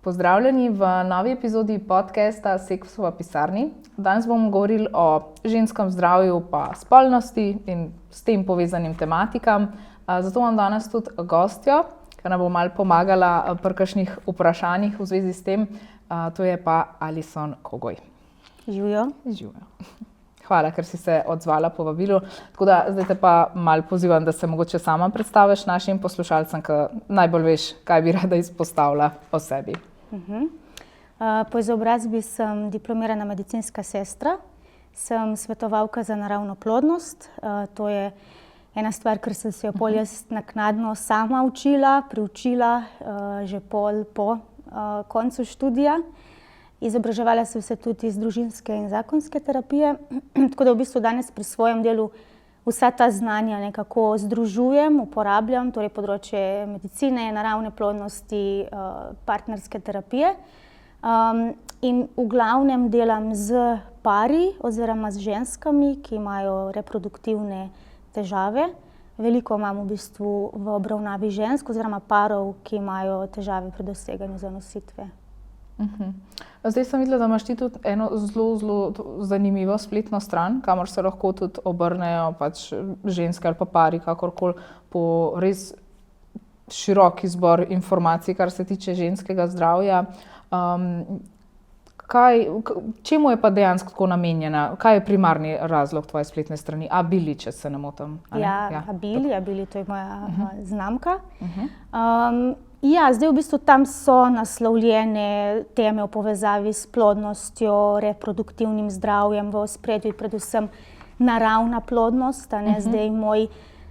Pozdravljeni v novi epizodi podcasta Seks v pisarni. Danes bomo govorili o ženskem zdravju pa spolnosti in s tem povezanim tematikam. Zato imam danes tudi gostjo, ki nam bo malo pomagala pri kakšnih vprašanjih v zvezi s tem. To je pa Alison Kogoj. Živijo. Hvala, ker si se odzvala povabilu. Tako da zdaj te pa malo pozivam, da se mogoče sama predstaviš našim poslušalcem, ki najbolj veš, kaj bi rada izpostavila o sebi. Po izobrazbi sem diplomirana medicinska sestra, sem svetovalka za naravno plodnost. To je ena stvar, ker sem se jo pol jaz naknadno sama priučila že pol po koncu študija. Izobraževala sem se tudi iz družinske in zakonske terapije, tako da v bistvu danes pri svojem delu vsa ta znanja nekako združujem, uporabljam, torej področje medicine, naravne plodnosti, partnerske terapije. In v glavnem delam z pari oziroma z ženskami, ki imajo reproduktivne težave. Veliko imam v bistvu v obravnavi žensk oziroma parov, ki imajo težave pri doseganju zanositve. Zdaj sem videla, da imaš ti tudi eno zelo zanimivo spletno stran, kamor se lahko tudi obrnejo ženske ali pa pari, kakorkoli, po res širok izbor informacij, kar se tiče ženskega zdravja. Čemu je pa dejansko tako namenjena? Kaj je primarni razlog tvoje spletne strani? Abili, če se ne motim. Abili, to je moja znamka. Zdaj v bistvu tam so naslovljene teme v povezavi s plodnostjo, reproduktivnim zdravjem, v ospredju predvsem naravna plodnost. Zdaj moj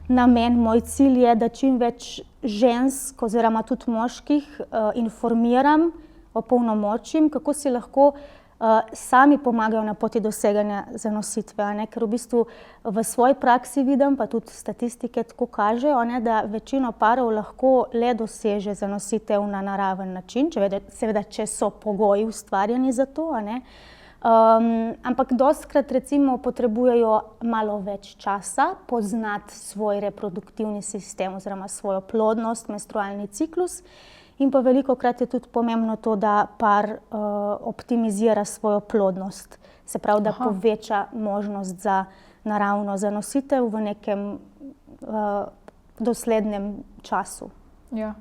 namen, moj cilj je, da čim več žensk oziroma tudi moških informiram, opolnomočim, kako si lahko sami pomagajo na poti doseganja zanositve. Ker v bistvu v svoji praksi vidim, pa tudi statistike tako kažejo, da večino parov lahko le doseže zanositev na naraven način, seveda, če so pogoji ustvarjeni za to. Ampak dostikrat recimo potrebujejo malo več časa poznati svoj reproduktivni sistem oziroma svojo plodnost, menstrualni ciklus. In pa velikokrat je tudi pomembno to, da par optimizira svojo plodnost. Se pravi, da poveča možnost za naravno zanositev v nekem doslednem času. Ja.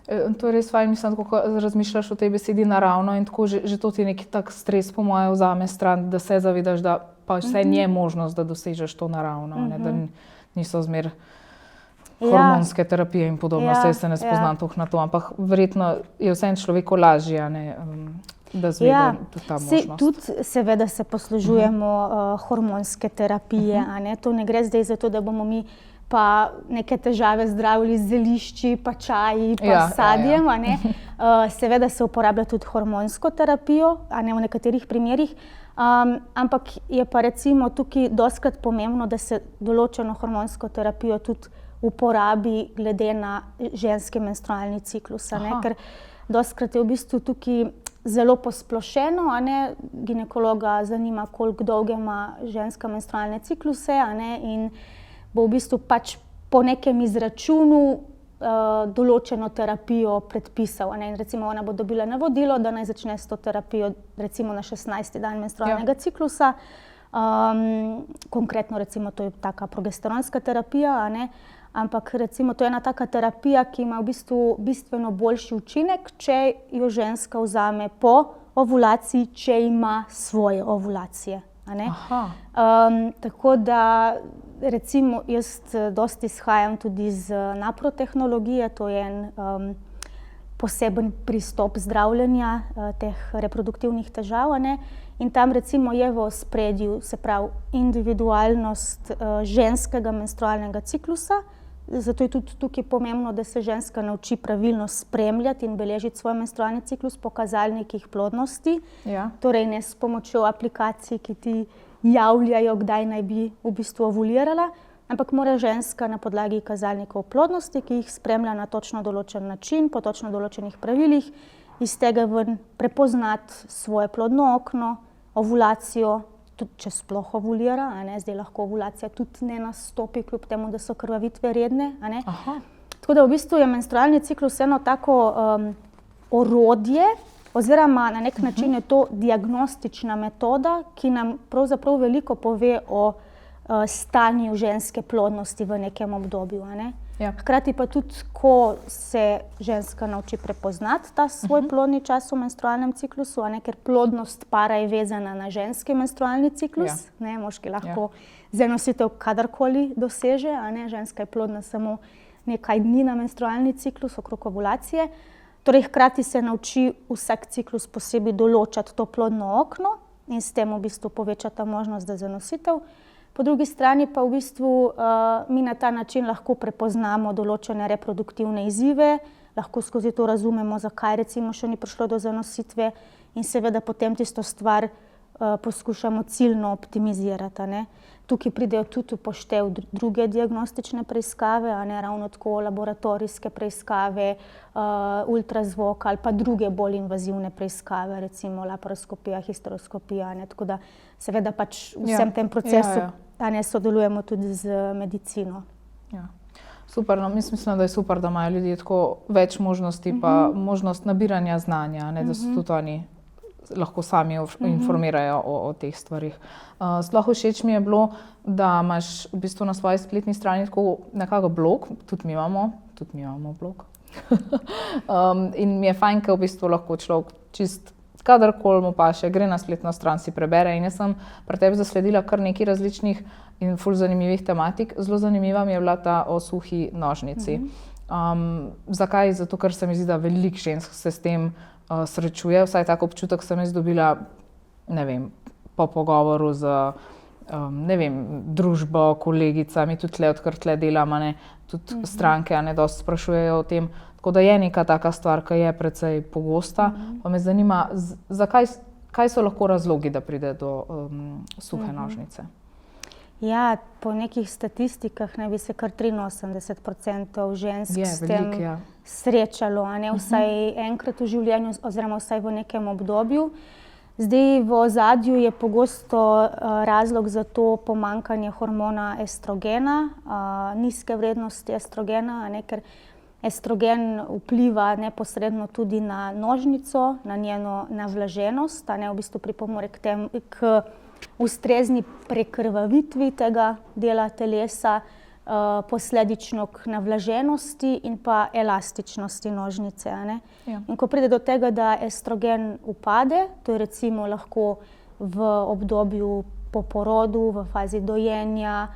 To je res fajn, mislim, kako razmišljaš o tej besedi naravno in tako že to ti neki tak stres po moje vzame stran, da se zavedaš, da pa vse je možnost, da dosežeš to naravno, da niso zmer hormonske terapije in podobno, se ne spoznam toliko na to, ampak verjetno je vseeno človeku lažje, da zmede tudi ta možnost. Tudi seveda se poslužujemo hormonske terapije, to ne gre zdaj za to, da bomo mi pa neke težave zdravili z zelišči, pa čaji, pa sadjem. Seveda se uporablja tudi hormonsko terapijo, v nekaterih primerih, ampak je pa recimo tukaj dostikrat pomembno, da se določeno hormonsko terapijo tudi uporabi glede na ženski menstrualni ciklus. Ker dostikrat je v bistvu tukaj zelo posplošeno, ginekologa zanima, koliko dolge ima ženska menstrualne cikluse, in bo v bistvu pač po nekem izračunu določeno terapijo predpisal. In recimo ona bo dobila navodilo, da naj začne s to terapijo recimo na 16. dan menstrualnega ciklusa. Konkretno recimo to je taka progesteronska terapija, ampak recimo to je ena taka terapija, ki ima v bistvu bistveno boljši učinek, če jo ženska vzame po ovulaciji, če ima svoje ovulacije. Tako da recimo jaz dosti izhajam tudi iz naprotehnologije, to je en poseben pristop zdravljenja teh reproduktivnih težav. In tam recimo je v ospredju, se pravi, individualnost ženskega menstrualnega ciklusa. Zato je tudi tukaj pomembno, da se ženska nauči pravilno spremljati in beležiti svoj menstrualni ciklus po kazalnikih plodnosti. Torej ne s pomočjo aplikacij, ki ti javljajo, kdaj naj bi v bistvu ovulirala, ampak mora ženska na podlagi kazalnikov plodnosti, ki jih spremlja na točno določen način, po točno določenih pravilih, iz tega ven prepoznati svoje plodno okno, ovulacijo, tudi če sploh ovulira, zdaj lahko ovulacija tudi ne nastopi, kljub temu, da so krvavitve redne. Tako da v bistvu je menstrualni ciklus eno tako orodje, oziroma na nek način je to diagnostična metoda, ki nam pravzaprav veliko pove o stanju ženske plodnosti v nekem obdobju. A ne? Ja. Hkrati pa tudi, ko se ženska nauči prepoznati ta svoj plodni čas v menstrualnem ciklusu, a ne, ker plodnost para je vezana na ženski menstrualni ciklus, ne, moški lahko zanositev kadarkoli doseže, a ne, ženska je plodna samo nekaj dni na menstrualni ciklus okrog ovulacije. Torej, hkrati se nauči vsak ciklus posebej določati to plodno okno in s tem v bistvu povečati možnost za zanositev. Po drugi strani pa v bistvu mi na ta način lahko prepoznamo določene reproduktivne izzive, lahko skozi to razumemo, zakaj recimo še ni prišlo do zanositve in seveda potem tisto stvar poskušamo ciljno optimizirati. A ne. Tukaj pridejo tudi upoštev druge diagnostične preiskave, a ne, ravno tako laboratorijske preiskave, ultrazvok ali pa druge bolj invazivne preiskave, recimo laparoskopija, histeroskopija. Ne, tako da seveda pač v vsem tem procesu a ne, sodelujemo tudi z medicino. Ja. Super, no, mislim, da je super, da imajo ljudje tako več možnosti, pa možnost nabiranja znanja, ne, da so tudi oni lahko sami informirajo o teh stvarih. Sploh všeč mi je bilo, da imaš v bistvu na svoji spletni strani tako nekako blog, tudi mi imamo blog. In mi je fajn, ker v bistvu lahko človek čist kadarkoli mu paše, gre na spletno stran, si prebere. In jaz sem pri tebi zasledila kar nekaj različnih in ful zanimivih tematik. Zelo zanimiva mi je bila ta o suhi nožnici. Zakaj? Zato, ker se mi zdi, da veliko žensk se s tem srečuje. Vsaj tak občutek sem jaz dobila, ne vem, po pogovoru z, ne vem, družbo, kolegicami, tudi tle, odkar tle delam, ne, tudi stranke, ne, dosti sprašujejo o tem. Tako da je neka taka stvar, ki je precej pogosta. Pa me zanima, kaj so lahko razlogi, da pride do suhe nožnice? Ja, po nekih statistikah naj bi se kar 83% žensk s tem srečalo, a ne, vsaj enkrat v življenju oziroma vsaj v nekem obdobju. Zdaj v ozadju je pogosto razlog za to pomanjkanje hormona estrogena, nizke vrednosti estrogena, a ne, ker estrogen vpliva neposredno tudi na nožnico, na njeno navlaženost, a ne, v bistvu pripomore k ustrezni prekrvavitvi tega dela telesa, posledično k navlaženosti in pa elastičnosti nožnice. A ne? Ja. In ko pride do tega, da estrogen upade, to je recimo lahko v obdobju po porodu, v fazi dojenja,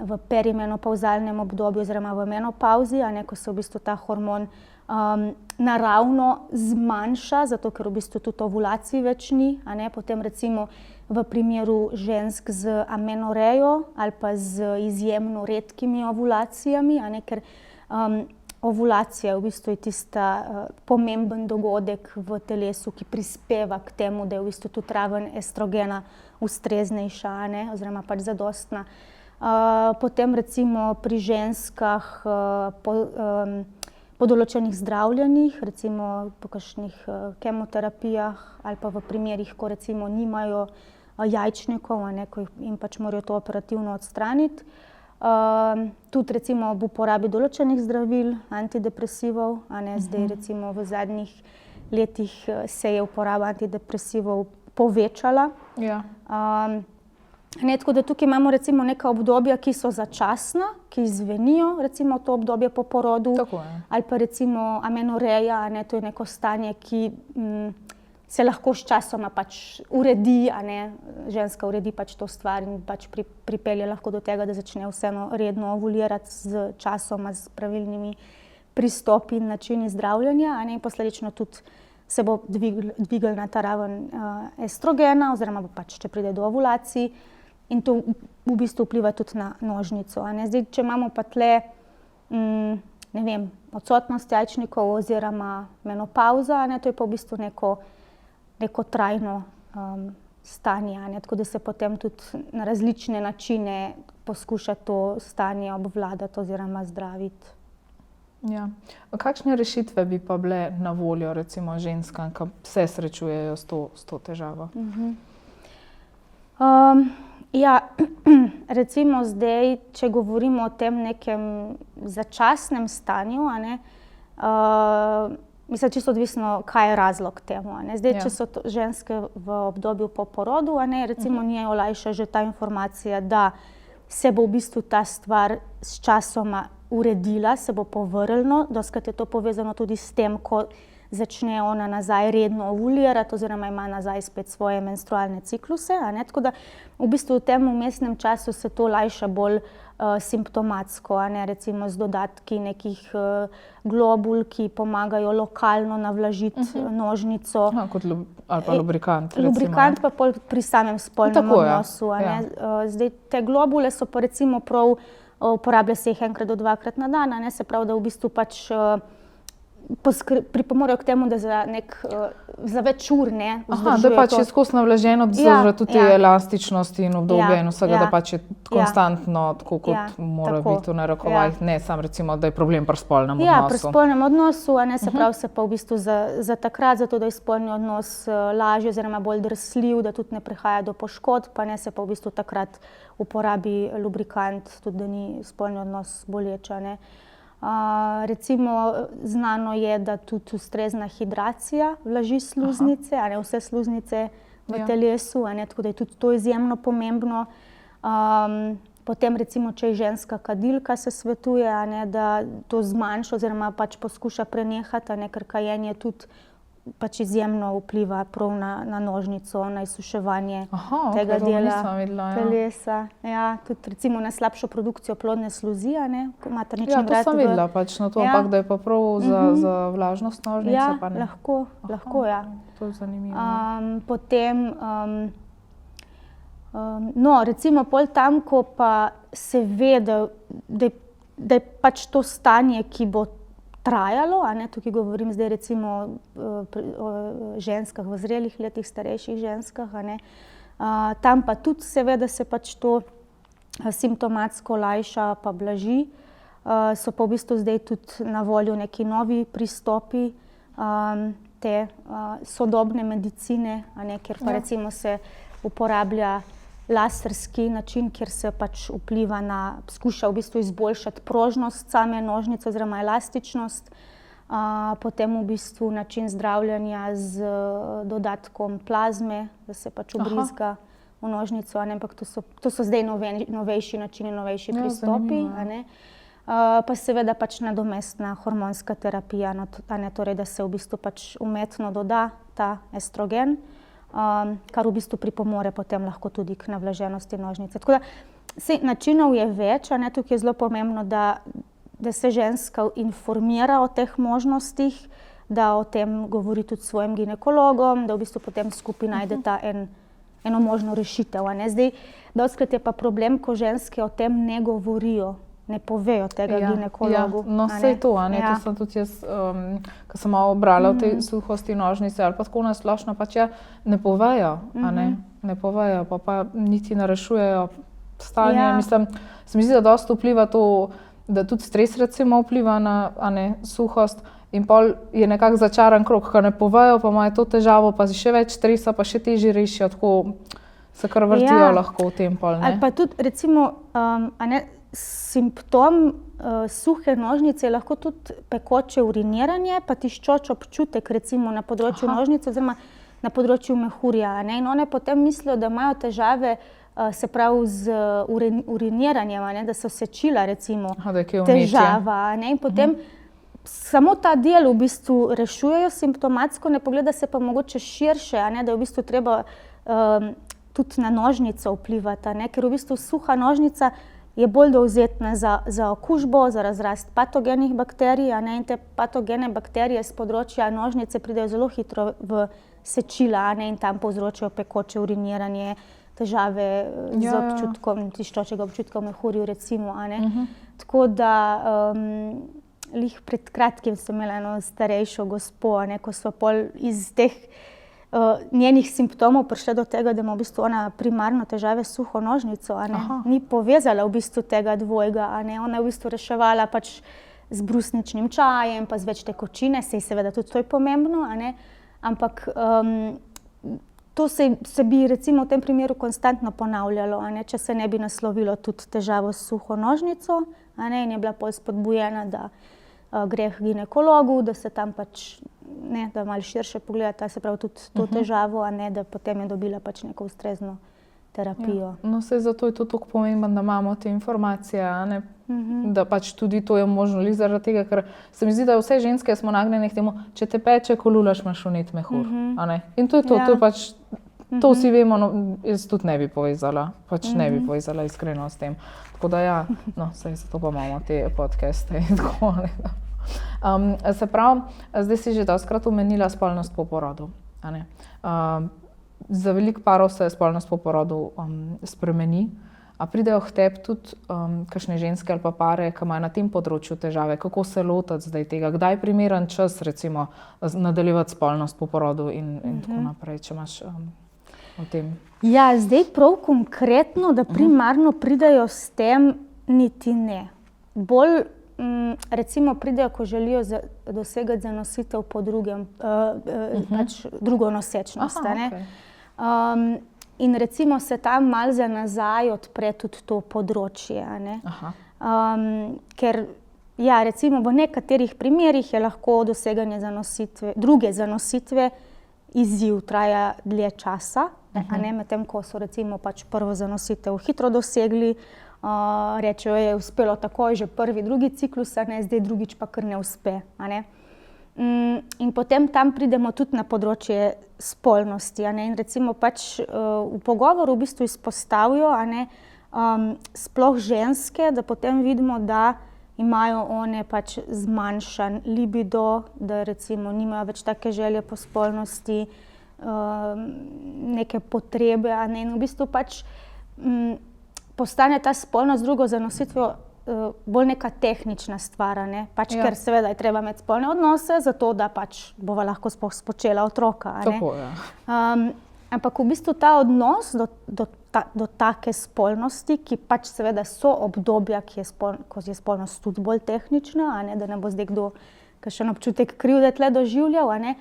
v perimenopavzalnem obdobju oziroma v menopavzi, a ne, ko se v bistvu ta hormon naravno zmanjša, zato ker v bistvu tudi ovulacij več ni, a ne, potem recimo v primeru žensk z amenorejo ali pa z izjemno redkimi ovulacijami, a ne, ker ovulacija v bistvu je tista pomemben dogodek v telesu, ki prispeva k temu, da je v bistvu tudi raven estrogena ustreznejša, a ne, oziroma pač zadostna. Potem recimo pri ženskah po določenih zdravljenjih, recimo po kakšnih kemoterapijah ali pa v primerih, ko recimo nimajo jajčnikov, a ne, ko jim pač morajo to operativno odstraniti. Tudi recimo ob uporabi določenih zdravil, antidepresivov, a ne, zdaj recimo v zadnjih letih se je uporaba antidepresivov povečala. Ja. Ne, tako da tukaj imamo recimo neka obdobja, ki so začasna, ki zvenijo, recimo to obdobje po porodu, ali pa recimo amenoreja, ne, to je neko stanje, ki se lahko s časoma pač uredi, a ne, ženska uredi pač to stvar in pač pripelje lahko do tega, da začne vseeno redno ovulirati z časoma, z pravilnimi pristopi in načini zdravljenja, a ne, in posledično tudi se bo dvignila ta raven estrogena oziroma bo pač, če pride do ovulacij. In to v bistvu vpliva tudi na nožnico. A ne? Zdaj, če imamo pa tle, ne vem, odsotnost jajčnikov oziroma menopavza, a ne, to je pa v bistvu neko trajno stanje, a ne, tako da se potem tudi na različne načine poskuša to stanje obvladati oziroma zdraviti. Ja. Kakšne rešitve bi pa bile na voljo recimo ženskam, ki se srečujejo s to težavo? Ja, recimo zdaj, če govorimo o tem nekem začasnem stanju, a ne, mislim, čisto odvisno, kaj je razlog temu. Zdaj, Ja. če so ženske v obdobju po porodu, recimo njej olajša že ta informacija, da se bo v bistvu ta stvar s časoma uredila, se bo povrnilo, dostikrat je to povezano tudi s tem, ko začne ona nazaj redno ovulirati oziroma ima nazaj spet svoje menstrualne cikluse. Tako da v bistvu v tem vmesnem času se to lajša bolj simptomatsko, recimo z dodatki nekih globul, ki pomagajo lokalno navlažiti nožnico. Kot ali pa lubrikant. Lubrikant pa pol pri samem spolnem odnosu. Ja. Zdaj, te globule so pa recimo prav, uporablja se jih 1 do 2 na dan, se pravi, da v bistvu pač pripomorejo k temu, da za več ur vzdržujejo. Da pač je skozi navlaženo, da so tudi te elastičnosti in obdobje in vsega, da pač je konstantno, tako kot mora biti v narekovajih, ne samo recimo, da je problem pri spolnem odnosu. Ja, pri spolnem odnosu, se pravi, se pa v bistvu za takrat, zato da je spolni odnos lažji oziroma bolj drsljiv, da tudi ne prihaja do poškodb, pa se pa v bistvu takrat uporabi lubrikant, tudi da ni spolni odnos boleč. Recimo znano je, da tudi ustrezna hidracija vlaži sluznice, vse sluznice v telesu, tako da je tudi to izjemno pomembno. Potem recimo, če je ženska kadilka, se svetuje, da to zmanjša oziroma pač poskuša prenehati, ker kajenje tudi pač izjemno vpliva prav na nožnico, na izsuševanje tega dela telesa. Ja, tudi recimo na slabšo produkcijo plodne sluzi, ko maternični vrat. Ja, to sem videla pač na to, ampak da je pa prav za vlažnost nožnice, pa ne. Ja, lahko, ja. To je zanimivo. Potem, no, recimo pol tam, ko pa se ve, da je pač to stanje, ki bo trajalo, tukaj govorim zdaj recimo o ženskah v zrelih letih, starejših ženskah, tam pa tudi seveda se pač to simptomatsko lajša pa blaži. So pa v bistvu zdaj tudi na voljo neki novi pristopi te sodobne medicine, kjer pa recimo se uporablja laserski način, kjer se pač vpliva skuša v bistvu izboljšati prožnost same nožnice oziroma elastičnost. Potem v bistvu način zdravljenja z dodatkom plazme, da se pač vbrizga v nožnico, ampak to so zdaj novejši načini, novejši pristopi. Pa seveda pač nadomestna hormonska terapija, torej da se v bistvu pač umetno doda ta estrogen, kar v bistvu pripomore potem lahko tudi k navlaženosti nožnice. Tako da načinov je več, tukaj je zelo pomembno, da se ženska informira o teh možnostih, da o tem govori tudi s svojim ginekologom, da v bistvu potem skupaj najdeta eno možno rešitev. Zdaj, dostikrat je pa problem, ko ženske o tem ne govorijo, ne povejo tega ginekologu. No, saj to, to sem tudi jaz, ko sem malo brala o tej suhosti nožnice ali pa tako na splošno, pač ne povejo, ne povejo, pa niti ne rešujejo stanje. Mislim, se mi zdi, da dosti vpliva to, da tudi stres recimo vpliva na suhost in pol je nekako začaran krog, ko ne povejo, pa imajo to težavo, pa še več stresa, pa še težje rešijo, tako se kar vrtijo lahko v tem pol. Ali pa tudi recimo, simptom suhe nožnice je lahko tudi pekoče uriniranje, pa tiščoč občutek recimo na področju nožnice oziroma na področju mehurja. In one potem mislijo, da imajo težave, se pravi z uriniranjem, da so sečila recimo težava. In potem samo ta del v bistvu rešujejo simptomatsko, ne pogleda se pa mogoče širše, da je v bistvu treba tudi na nožnico vplivati, ker v bistvu suha nožnica je bolj dovzetna za okužbo, za razrast patogenih bakterij, in te patogene bakterije s področja nožnice pridejo zelo hitro v sečila, in tam povzročajo pekoče uriniranje, težave z občutkom, tiščočega občutka v mehurju recimo. Tako da lih pred kratkim sem imela eno starejšo gospo, ko so pol iz teh njenih simptomov prišle do tega, da ima v bistvu ona primarno težave s suho nožnico. Ni povezala v bistvu tega dvojega. Ona je v bistvu reševala pač z brusničnim čajem, pa z več tekočine, sej seveda tudi to je pomembno, ampak to se bi recimo v tem primeru konstantno ponavljalo, če se ne bi naslovilo tudi težavo s suho nožnico, in je bila pol spodbujena, da gre k ginekologu, da se tam pač ne, da malo širše pogledata, se pravi tudi to težavo, a ne, da potem je dobila pač neko ustrezno terapijo. Ja. No, saj zato je to tako pomembno, da imamo te informacije, a ne? Da pač tudi to je možno, zaradi tega, ker se mi zdi, da vse ženske smo nagnjene k temu, če te peče, ko lulaš, imaš vnet mehur, a ne? In to je to, Ja. to je pač, to vsi vemo, no, jaz tudi ne bi povezala, pač ne bi povezala iskreno s tem. Tako da ja, no, saj zato pa imamo te podcaste in tako naprej. Se pravi, zdaj si že dostikrat omenila spolnost po porodu, a ne? Za veliko parov se spolnost po porodu spremeni. A pridejo k tebi tudi kakšne ženske ali pa pare, ki imajo na tem področju težave? Kako se lotiti zdaj tega? Kdaj je primeren čas, recimo, nadaljevati spolnost po porodu in tako naprej, če imaš o tem? Ja, zdaj prav konkretno, da primarno pridejo s tem, niti ne. Bolj recimo pridejo, ko želijo dosegati zanositev po drugem, pač drugo nosečnost. Okay. In recimo se tam malo za nazaj odpre tudi to področje. A ne? Ker ja, recimo v nekaterih primerih je lahko doseganje druge zanositve izziv, traja dlje časa, a ne, medtem ko so recimo pač prvo zanositev hitro dosegli, rečejo, je uspelo takoj že prvi, drugi ciklus, a ne, zdaj drugič pa kar ne uspe. A ne. In potem tam pridemo tudi na področje spolnosti, a ne, in recimo pač v pogovoru v bistvu izpostavijo, a ne, sploh ženske, da potem vidimo, da imajo one pač zmanjšan libido, da recimo nimajo več take želje po spolnosti, neke potrebe, a ne, in v bistvu pač postane ta spolnost z drugo zanositvijo bolj neka tehnična stvar, ne, pač ker seveda je treba imeti spolne odnose, zato da pač bova lahko sploh spočela otroka, a ne. Tako, ja. Ampak v bistvu ta odnos do take spolnosti, ki pač seveda so obdobja, ko je spolnost tudi bolj tehnična, a ne, da ne bo zdaj kdo kakšen občutek krivde tle doživljal, a ne.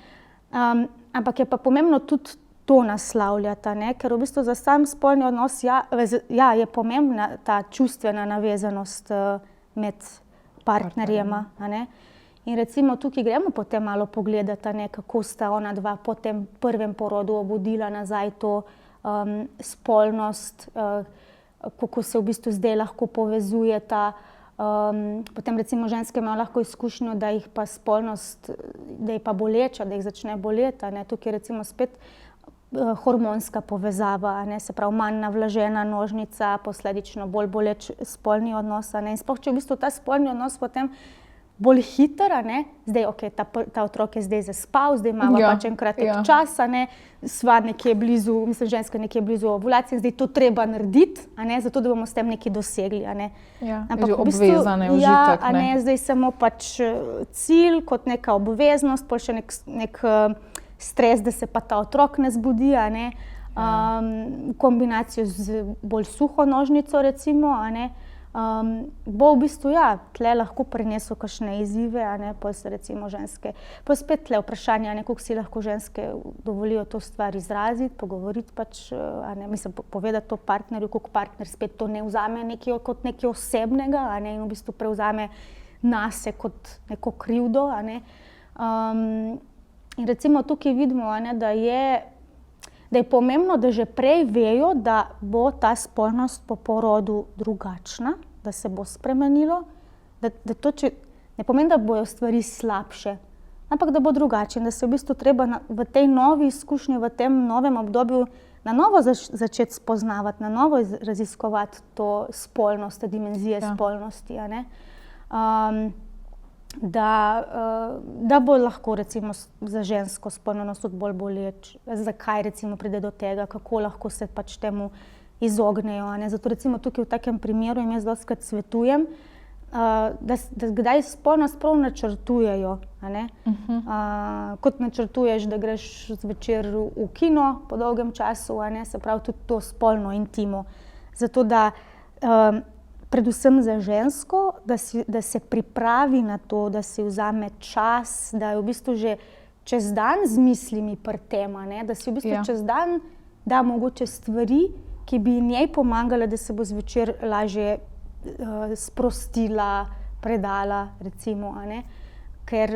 Ampak je pa pomembno tudi to naslavljati, a ne, ker v bistvu za sam spolni odnos je pomembna ta čustvena navezanost med partnerjema, a ne. In recimo tukaj gremo potem malo pogledati, a ne, kako sta ona dva po tem prvem porodu obudila nazaj to spolnost, kako se v bistvu zdaj lahko povezujeta. Potem recimo ženske imajo lahko izkušnjo, da jih pa spolnost, da je pa boleča, da jih začne boleti, a ne. Tukaj je recimo spet hormonska povezava, a ne, se pravi manj navlažena nožnica, posledično bolj boleč spolni odnos, a ne. In sploh, če v bistvu ta spolni odnos potem bolj hiter, a ne, zdaj okej, ta otrok je zdaj zaspal, zdaj imamo pač en kratek čas, a ne, sva nekje blizu, mislim, ženska nekje blizu ovulacije, zdaj to treba narediti, a ne, zato da bomo s tem nekaj dosegli, a ne. Ja, ampak že obvezane užitek, ja, a ne, zdaj samo pač cilj kot neka obveznost, pol še nek stres, da se pa ta otrok ne zbudi, a ne, v kombinaciji z bolj suho nožnico recimo, a ne, bo v bistvu, ja, tle lahko prinesel kakšne izzive, a ne, pol se recimo ženske, pol spet tle vprašanje, a ne, koliko si lahko ženske dovolijo to stvar izraziti, pogovoriti pač, a ne, mislim, povedati to partnerju, koliko partner spet to ne vzame kot nekaj osebnega, a ne, in v bistvu prevzame nase kot neko krivdo, a ne. In recimo tukaj vidimo, a ne, da je pomembno, da že prej vejo, da bo ta spolnost po porodu drugačna, da se bo spremenilo, da to ne pomeni, da bojo stvari slabše, ampak da bo drugače in da se v bistvu treba v tej novi izkušnji, v tem novem obdobju na novo začeti spoznavati, na novo raziskovati to spolnost, te dimenzije spolnosti, a ne. Da bo lahko recimo za žensko spolnost tudi bolj boleč, zakaj recimo pride do tega, kako lahko se pač temu izognejo, a ne. Zato recimo tukaj v takem primeru jim jaz dostikrat svetujem, da kdaj spolnost prav načrtujejo, a ne. Kot načrtuješ, da greš zvečer v kino po dolgem času, a ne, se pravi tudi to spolno intimo. Zato da predvsem za žensko, da se pripravi na to, da si vzame čas, da je v bistvu že čez dan z mislimi pri tem, a ne, da si v bistvu čez dan da mogoče stvari, ki bi njej pomagale, da se bo zvečer lažje sprostila, predala recimo, a ne. ker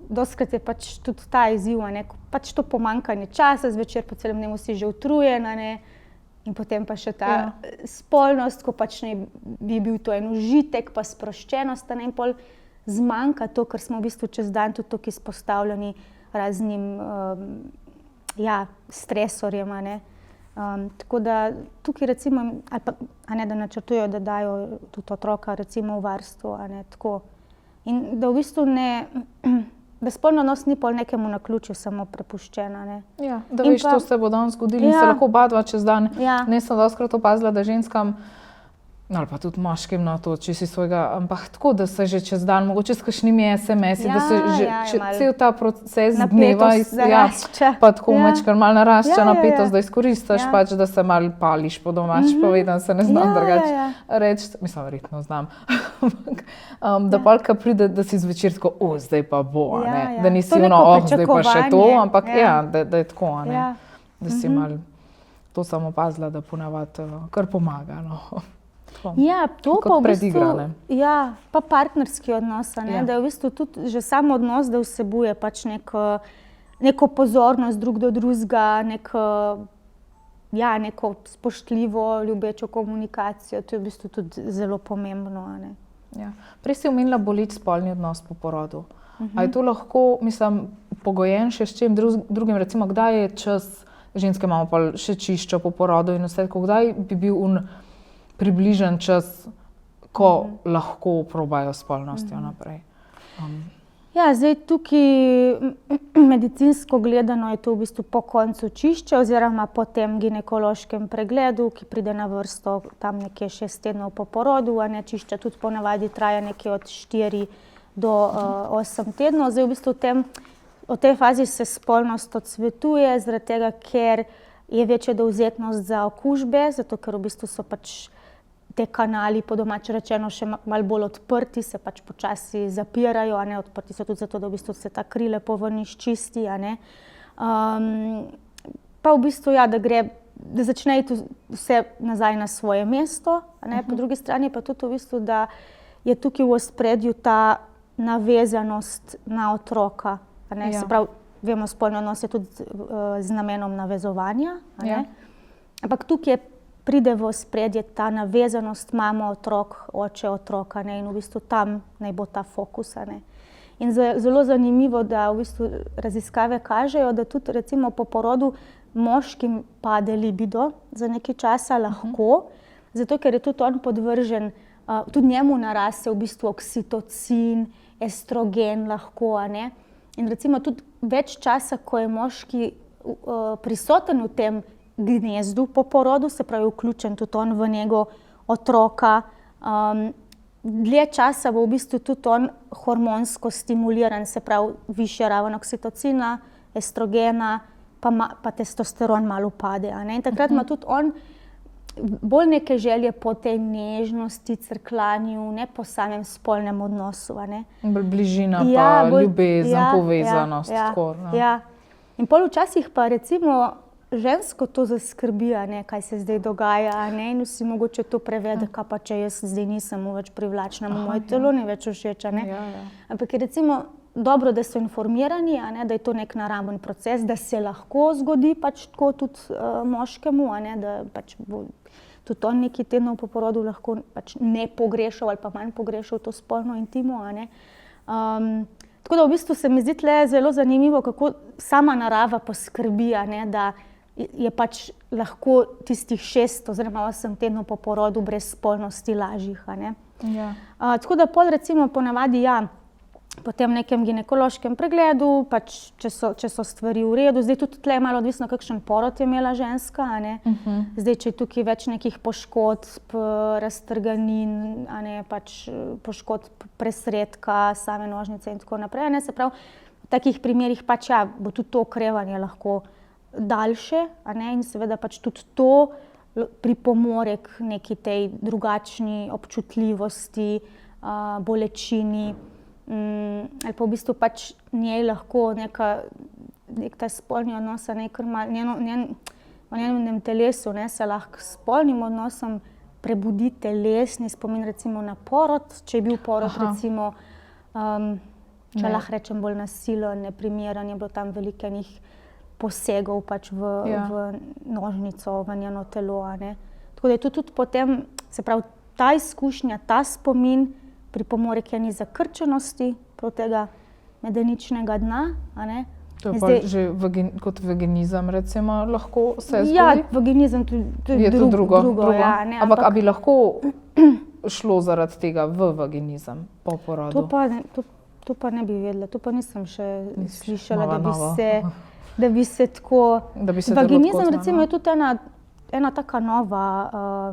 dostikrat je pač tudi ta izziv, a ne, pač to pomanjkanje časa, zvečer po celem dnevu si že utrujen, a ne, in potem pa še ta spolnost, ko pač ne bi bil to en užitek, pa sproščenost, a ne, in pol zmanjka to, ker smo v bistvu čez dan tudi tako izpostavljeni raznim stresorjem, a ne. Tako da tukaj recimo, ali pa, a ne, da načrtujejo, da dajo tudi otroka recimo v varstvo, a ne, tako. In da v bistvu da spolni odnos ni pol nekemu naključju samo prepuščen, a ne. Ja, da veš, to se bo danes zgodilo in se lahko obadva čez dan. Ja. Ne sem dostikrat opazila, da ženskam, ali pa tudi moškim, no, to či si svojega, ampak tako, da se že čez dan, mogoče s kakšnimi SMS-i, da se že cel ta proces dneva pa tako mečkar malo narašča napetost, da izkoristiš pač, da se malo pališ po domač povedan, se ne znam drugače reči, mislim, verjetno znam, da polka pride, da si zvečer tako, zdaj pa bo, ne, da nisi zdaj pa še to, ampak da je tako, ne, da si malo, to sem opazila, da ponavadi kar pomaga, no. Ja, to pa v bistvu, pa partnerski odnos, ne, da je v bistvu tudi že sam odnos, da vsebuje pač neko pozornost drug do drugega, neko spoštljivo, ljubečo komunikacijo, to je v bistvu tudi zelo pomembno, a ne. Ja. Prej si omenila boleč spolni odnos po porodu. A je to lahko, mislim, pogojen še s čim drugim, recimo, kdaj je čas, ženske imamo pa še čiščo po porodu in vse, kdaj bi bil približen čas, ko lahko probajo spolnostjo naprej? Ja, zdaj tukaj medicinsko gledano je to v bistvu po koncu čišče oziroma po tem ginekološkem pregledu, ki pride na vrsto tam nekje 6 tednov po porodu, a ne, čišča tudi ponavadi traja nekje od 4 do 8 tednov. Zdaj v bistvu v tej fazi se spolnost odsvetuje, zaradi tega, ker je večja dovzetnost za okužbe, zato ker v bistvu so pač te kanali, po domače rečeno, še malo bolj odprti, se pač počasi zapirajo, a ne, odprti so tudi zato, da v bistvu se ta kri lepo ven izčisti, a ne. Pa v bistvu, da začne iti vse nazaj na svoje mesto, a ne, po drugi strani pa tudi v bistvu, da je tukaj v ospredju ta navezanost na otroka, a ne, se pravi, vemo, spolni odnos je tudi z namenom navezovanja, a ne, ampak tukaj pride v ospredje ta navezanost mama, otrok, oče, otroka, ne, in v bistvu tam naj bo ta fokus, a ne. In zelo zanimivo, da v bistvu raziskave kažejo, da tudi recimo po porodu moškim pade libido za nekaj časa lahko, zato ker je tudi on podvržen, tudi njemu narase v bistvu oksitocin, estrogen lahko, a ne. In recimo tudi več časa, ko je moški prisoten v tem gnezdu po porodu, se pravi vključen tudi on v njego otroka, dlje časa bo v bistvu tudi on hormonsko stimuliran, se pravi višja raven oksitocina, estrogena, pa testosteron malo upade, a ne. In takrat ima tudi on bolj neke želje po tej nežnosti, crkljanju, ne po samem spolnem odnosu, a ne. Bližina pa ljubezen, povezanost. Tako, ja. In pol včasih pa recimo žensko to zaskrbi, a ne, kaj se zdaj dogaja, a ne, in vsi mogoče to prevede, kaj pa če jaz zdaj nisem več privlačna, moje telo ni več všeč, a ne. Ampak je recimo dobro, da so informirani, a ne, da je to nek naraven proces, da se lahko zgodi pač tako tudi moškemu, a ne, da pač bo tudi on nekaj tednov po porodu lahko pač ne pogrešal ali pa manj pogrešal to spolno intimo, a ne. Tako da v bistvu se mi zdi tle zelo zanimivo, kako sama narava poskrbi, a ne, da je pač lahko tistih 6 oziroma 8 tednov po porodu brez spolnosti lažjih, a ne. Tako da pol recimo ponavadi po tem nekem ginekološkem pregledu, pač če so stvari v redu, zdaj tudi tle je malo odvisno, kakšen porod je imela ženska, a ne. Zdaj, če je tukaj več nekih poškodb, raztrganin, a ne, pač poškodb presredka, same nožnice in tako naprej, a ne, se pravi, v takih primerih pač bo tudi to okrevanje lahko daljše, a ne, in seveda pač tudi to pripomore k neki tej drugačni občutljivosti, bolečini, ali pa v bistvu pač njej lahko nek ta spolni odnos, v njenem telesu, ne, se lahko s spolnim odnosom prebudi telesni spomin recimo na porod, če je bil porod recimo če lahko rečem, bolj nasilen, neprimeren, je bilo tam veliko enih posegov pač v nožnico, v njeno telo. Tako da je to tudi potem, se pravi, ta izkušnja, ta spomin pripomore k eni zakrčenosti tega medeničnega dna. To je pa že kot vaginizem, recimo, lahko se zgodi? Ja, vaginizem je to drugo. Ja, ampak a bi lahko šlo zaradi tega v vaginizem po porodu? To pa ne bi vedela, to pa nisem še slišala, da bi se tako... Vaginizem recimo je tudi ena taka nova,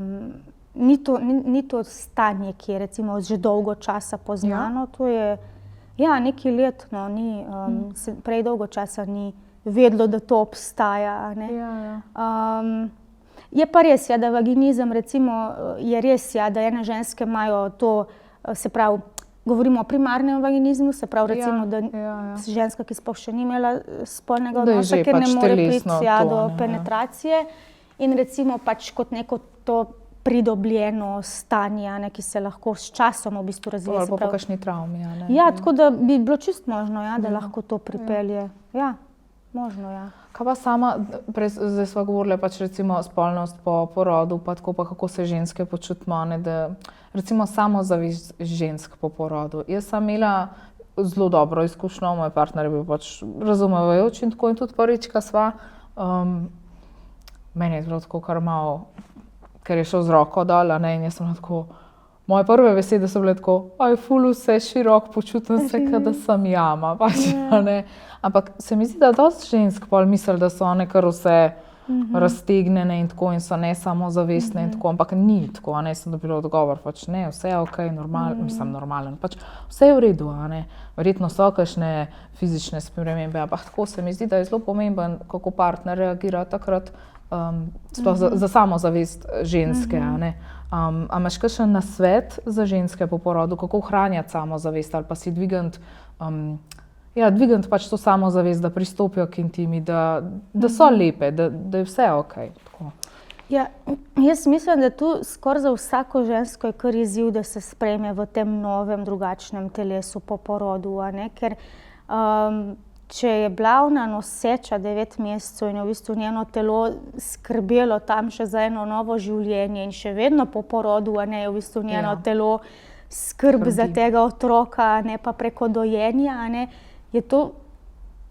ni to stanje, ki je recimo že dolgo časa poznano, to je nekaj let, prej dolgo časa ni vedelo, da to obstaja. Je pa res, da vaginizem recimo je res, da ene ženske imajo to, se pravi, govorimo o primarnem vaginizmu, se pravi recimo, da ženska, ki sploh še ni imela spolnega odnosa, ker ne more priti do penetracije in recimo pač kot neko to pridobljeno stanje, ki se lahko s časom v bistvu razvije. Ali pa po kakšni travmi. Ja, tako da bi bilo čisto možno, da lahko to pripelje. Ja, možno, ja. Kaj pa sama, zdaj sva govorila pač recimo spolnost po porodu, pa tako pa kako se ženske počutimo, da recimo samozavest žensk po porodu. Jaz sem imela zelo dobro izkušnjo, moj partner je bil pač razumevajoč in tako in tudi prvič, ko sva, meni je bilo tako kar malo, ker je šel z roko dol, in jaz sem tako, moje prve besede so bile tako, ful vse širok, počutim se, da sem jama, pač, Ampak se mi zdi, da dosti žensk pol misli, da so one kar vse raztegnjene in tako in so ne samozavestne in tako, ampak ni tako, sem dobila odgovor, pač ne, vse je okej, normalen, pač vse je v redu, verjetno so kakšne fizične spremembe, ampak tako se mi zdi, da je zelo pomemben, kako partner reagira takrat, sploh za samozavest ženske, A imaš kakšen nasvet za ženske po porodu, kako ohranjati samozavest ali pa si dvigant pač to samozavest, da pristopijo k intimi, da so lepe, da je vse okej. Ja, jaz mislim, da tu skoraj za vsako žensko je kar izziv, da se sprejme v tem novem, drugačnem telesu po porodu, ker če je bila ona noseča 9 mesecev in je v bistvu njeno telo skrbelo tam še za eno novo življenje in še vedno po porodu, je v bistvu njeno telo skrb za tega otroka, ne pa preko dojenja, je to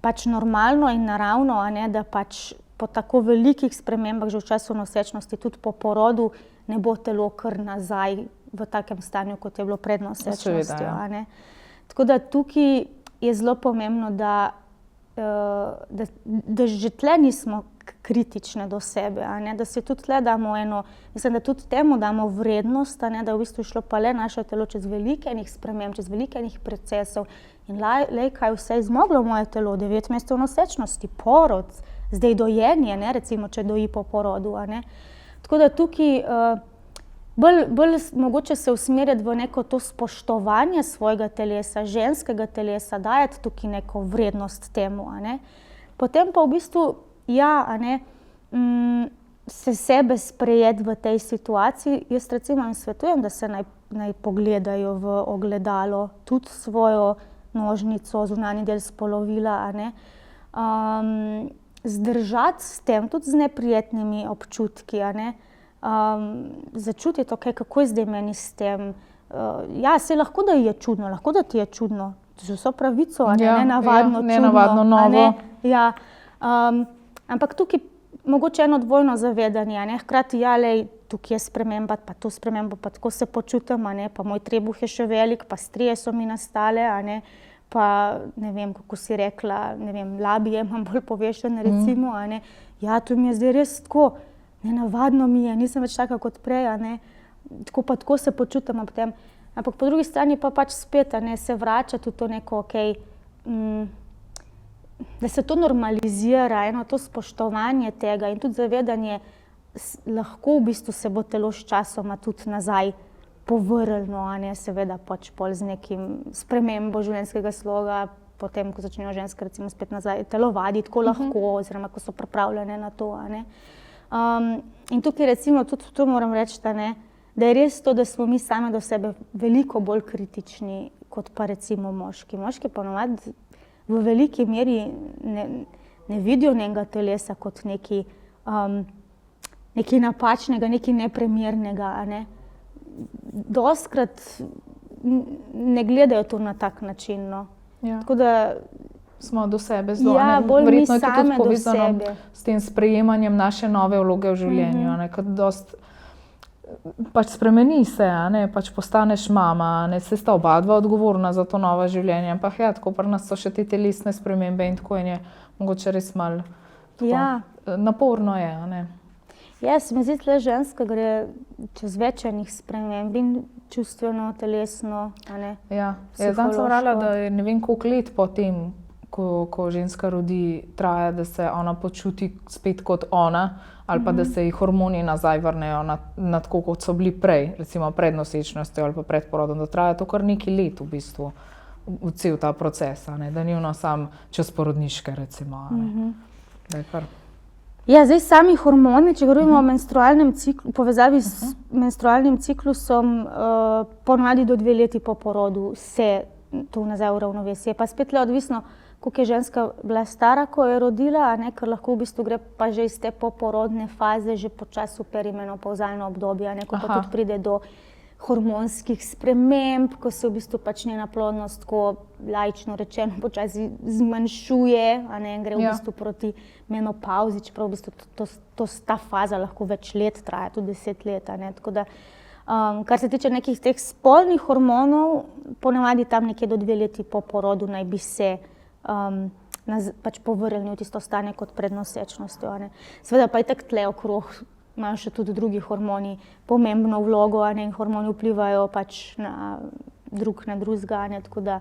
pač normalno in naravno, da pač po tako velikih spremembah že v času nosečnosti, tudi po porodu, ne bo telo kar nazaj v takem stanju, kot je bilo pred nosečnostjo. Tako da tukaj je zelo pomembno, da že tle nismo kritične do sebe, da se tudi tle damo mislim, da tudi temu damo vrednost, da je v bistvu šlo pa le naše telo čez veliko enih sprememb, čez veliko enih procesov in kaj vse je zmoglo moje telo, 9 mesecev nosečnosti, porod, zdaj dojenje, recimo, če doji po porodu. Tako da tukaj bolj mogoče se usmerjati v neko to spoštovanje svojega telesa, ženskega telesa, dajati tukaj neko vrednost temu. Potem pa v bistvu, se sebe sprejeti v tej situaciji. Jaz recimo jim svetujem, da se naj pogledajo v ogledalo, tudi svojo nožnico, zunanji del spolovila, zdržati s tem, tudi z neprijetnimi občutki, začutiti, kako je zdaj meni s tem. Saj lahko, da je čudno, lahko, da ti je čudno, z vso pravico, nenavadno čudno. Nenavadno novo. Ampak tukaj mogoče eno dvojno zavedanje, hkrati, tukaj je sprememba, pa to spremembo, pa tako se počutim, pa moj trebuh je še velik, pa strije so mi nastale, pa ne vem, kako si rekla, ne vem, labije imam bolj povešene, recimo, Ja, to mi je zdaj res tako, nenavadno mi je, nisem več taka kot prej, tako pa tako se počutim ob tem. Ampak po drugi strani pa pač spet, se vrača tudi to neko, da se to normalizira, to spoštovanje tega in tudi zavedanje, lahko v bistvu se bo telo s časoma tudi nazaj povrnilo, seveda pač pol z nekim spremembo življenjskega sloga, potem, ko začnejo ženske recimo spet nazaj telovaditi, tako lahko, oziroma ko so pripravljene na to. In tukaj recimo tudi to moram reči, da je res to, da smo mi same do sebe veliko bolj kritični, kot pa recimo moški. Moški ponovadi v veliki meri ne vidijo njenega telesa kot nekaj napačnega, nekaj neprimernega. Ne? Dostikrat ne gledajo to na tak način. No. Ja. Tako da smo do sebe zelo. Ja, bolj mi verjetno je to same tudi do povezano sebe. s tem sprejemanjem naše nove vloge v življenju. A ne, ker pač spremeni se, a ne, pač postaneš mama, a ne, se sta oba dva odgovorna za to novo življenje. Ampak ja, tako pri nas so še te telesne spremembe in tako je mogoče res malo naporno je, a ne. Ja, se mi zdi, tle ženska gre čez več enih sprememb in čustveno, telesno, a ne. Ja, danes sem brala, da je ne vem koliko let po tem, ko ženska rodi, traja, da se ona počuti spet kot ona, ali pa da se ji hormoni nazaj vrnejo na tako, kot so bili prej, recimo pred nosečnostjo ali pa pred porodom, da traja to kar nekaj let v bistvu, v cel ta proces, a ne, da ni ono sam čez porodniške, recimo, a ne. Da je kar... Ja, zdaj sami hormoni, če govorimo o menstrualnem ciklu, povezavi s menstrualnim ciklusom, ponavadi do 2 leti po porodu se to nazaj v ravnovesje. Pa spet le odvisno, koliko je ženska bila stara, ko je rodila, a ne, ker lahko v bistvu gre pa že iz te poporodne faze, že počasi v perimenopavzalno obdobje, a ne, ko pa tudi pride do hormonskih sprememb, ko se v bistvu pač njena plodnost, tako laično rečeno, počasi zmanjšuje, a ne, gre v bistvu proti menopavzi, čeprav v bistvu ta faza lahko več let traja, tudi 10 let, a ne, tako da kar se tiče nekih teh spolnih hormonov, ponavadi tam nekje do 2 leti po porodu naj bi se pač povrnili v tisto stanje kot pred nosečnostjo, a ne. Seveda pa je tako tle okrog, imajo še tudi drugi hormoni pomembno vlogo, a ne, in hormoni vplivajo pač na drugega, a ne, tako da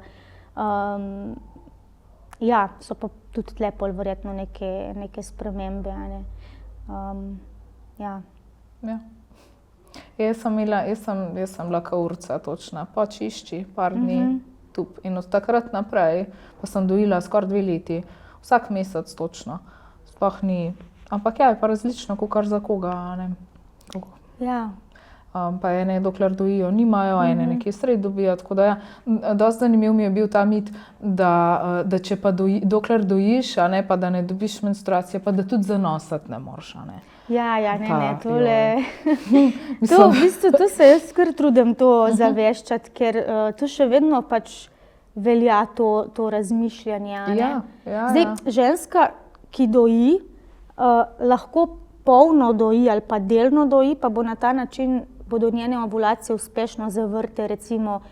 ja, so pa tudi tle pol verjetno neke spremembe, a ne. Ja. Ja. Jaz sem bila kaurca točna, po čišči, par dni, in od takrat naprej pa sem dojila skoraj 2 leti, vsak mesec točno, sploh ni, ampak ja, je pa različno, kakor za koga, ne. Ja. Pa ene, dokler dojijo, nimajo, ene nekje sred dobijo, tako da ja, dosti zanimiv mi je bil ta mit, da če pa dokler dojiš, a ne, pa da ne dobiš menstruacije, pa da tudi zanosati ne moreš, a ne. Ja, ne, tole, to v bistvu, to se jaz kar trudim to zaveščati, ker to še vedno pač velja to razmišljanje, a ne. Zdaj, ženska, ki doji, lahko polno doji ali pa delno doji, pa bo na ta način bodo njene ovulacije uspešno zavrte recimo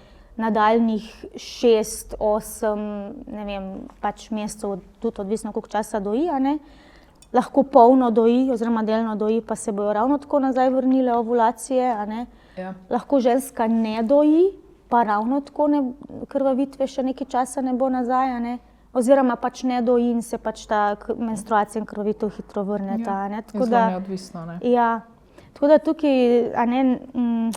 nadaljnjih 6, 8, ne vem, pač mesecev, tudi odvisno koliko časa doji, a ne. Lahko polno doji oziroma delno doji, pa se bojo ravno tako nazaj vrnile ovulacije, a ne. Ja. Lahko ženska ne doji, pa ravno tako krvavitve še nekaj časa ne bo nazaj, a ne. Oziroma pač ne doji in se pač ta menstruacija in krvavitev hitro vrneta, a ne. Tako da, neodvisno, ne. Ja. Tako da tukaj, a ne,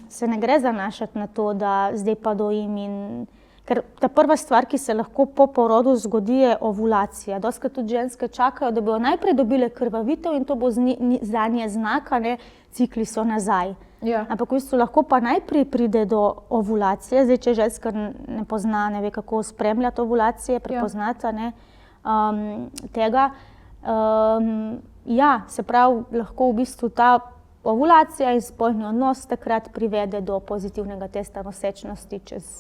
se ne gre zanašati na to, da zdaj pa dojim in... Ker ta prva stvar, ki se lahko po porodu zgodi, je ovulacija. Dostikrat tudi ženske čakajo, da bojo najprej dobile krvavitev in to bo zanje znak, a ne, cikli so nazaj. Ja. Ampak v bistvu lahko pa najprej pride do ovulacije. Zdaj, če ženska ne pozna, ne ve, kako spremljati ovulacije, prepoznati, a ne, tega. Ja, se pravi, lahko v bistvu ta ovulacija in spolni odnos takrat privede do pozitivnega testa nosečnosti čez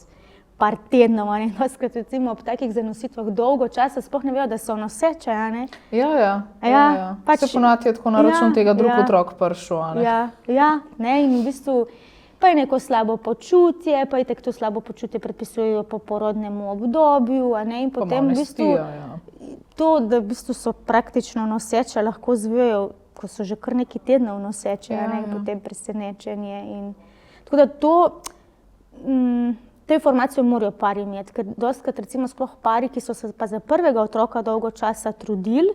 par tednov, a ne, dostikrat recimo ob takih zanositvah dolgo časa sploh ne vejo, da so noseče, a ne. Ja. Pač, se ponavadi je tako na račun tega drug otrok prišel, a ne. Ja, ne, in v bistvu pa je neko slabo počutje, pa itak to slabo počutje predpisujejo po porodnemu obdobju, a ne, in potem v bistvu to, da v bistvu so praktično noseče, lahko zvejo, ko so že kar nekaj tednov noseče, a ne, in potem presenečenje in... Tako da to... Te informacije morajo pari imeti, ker dostikrat recimo sploh pari, ki so se pa za prvega otroka dolgo časa trudili,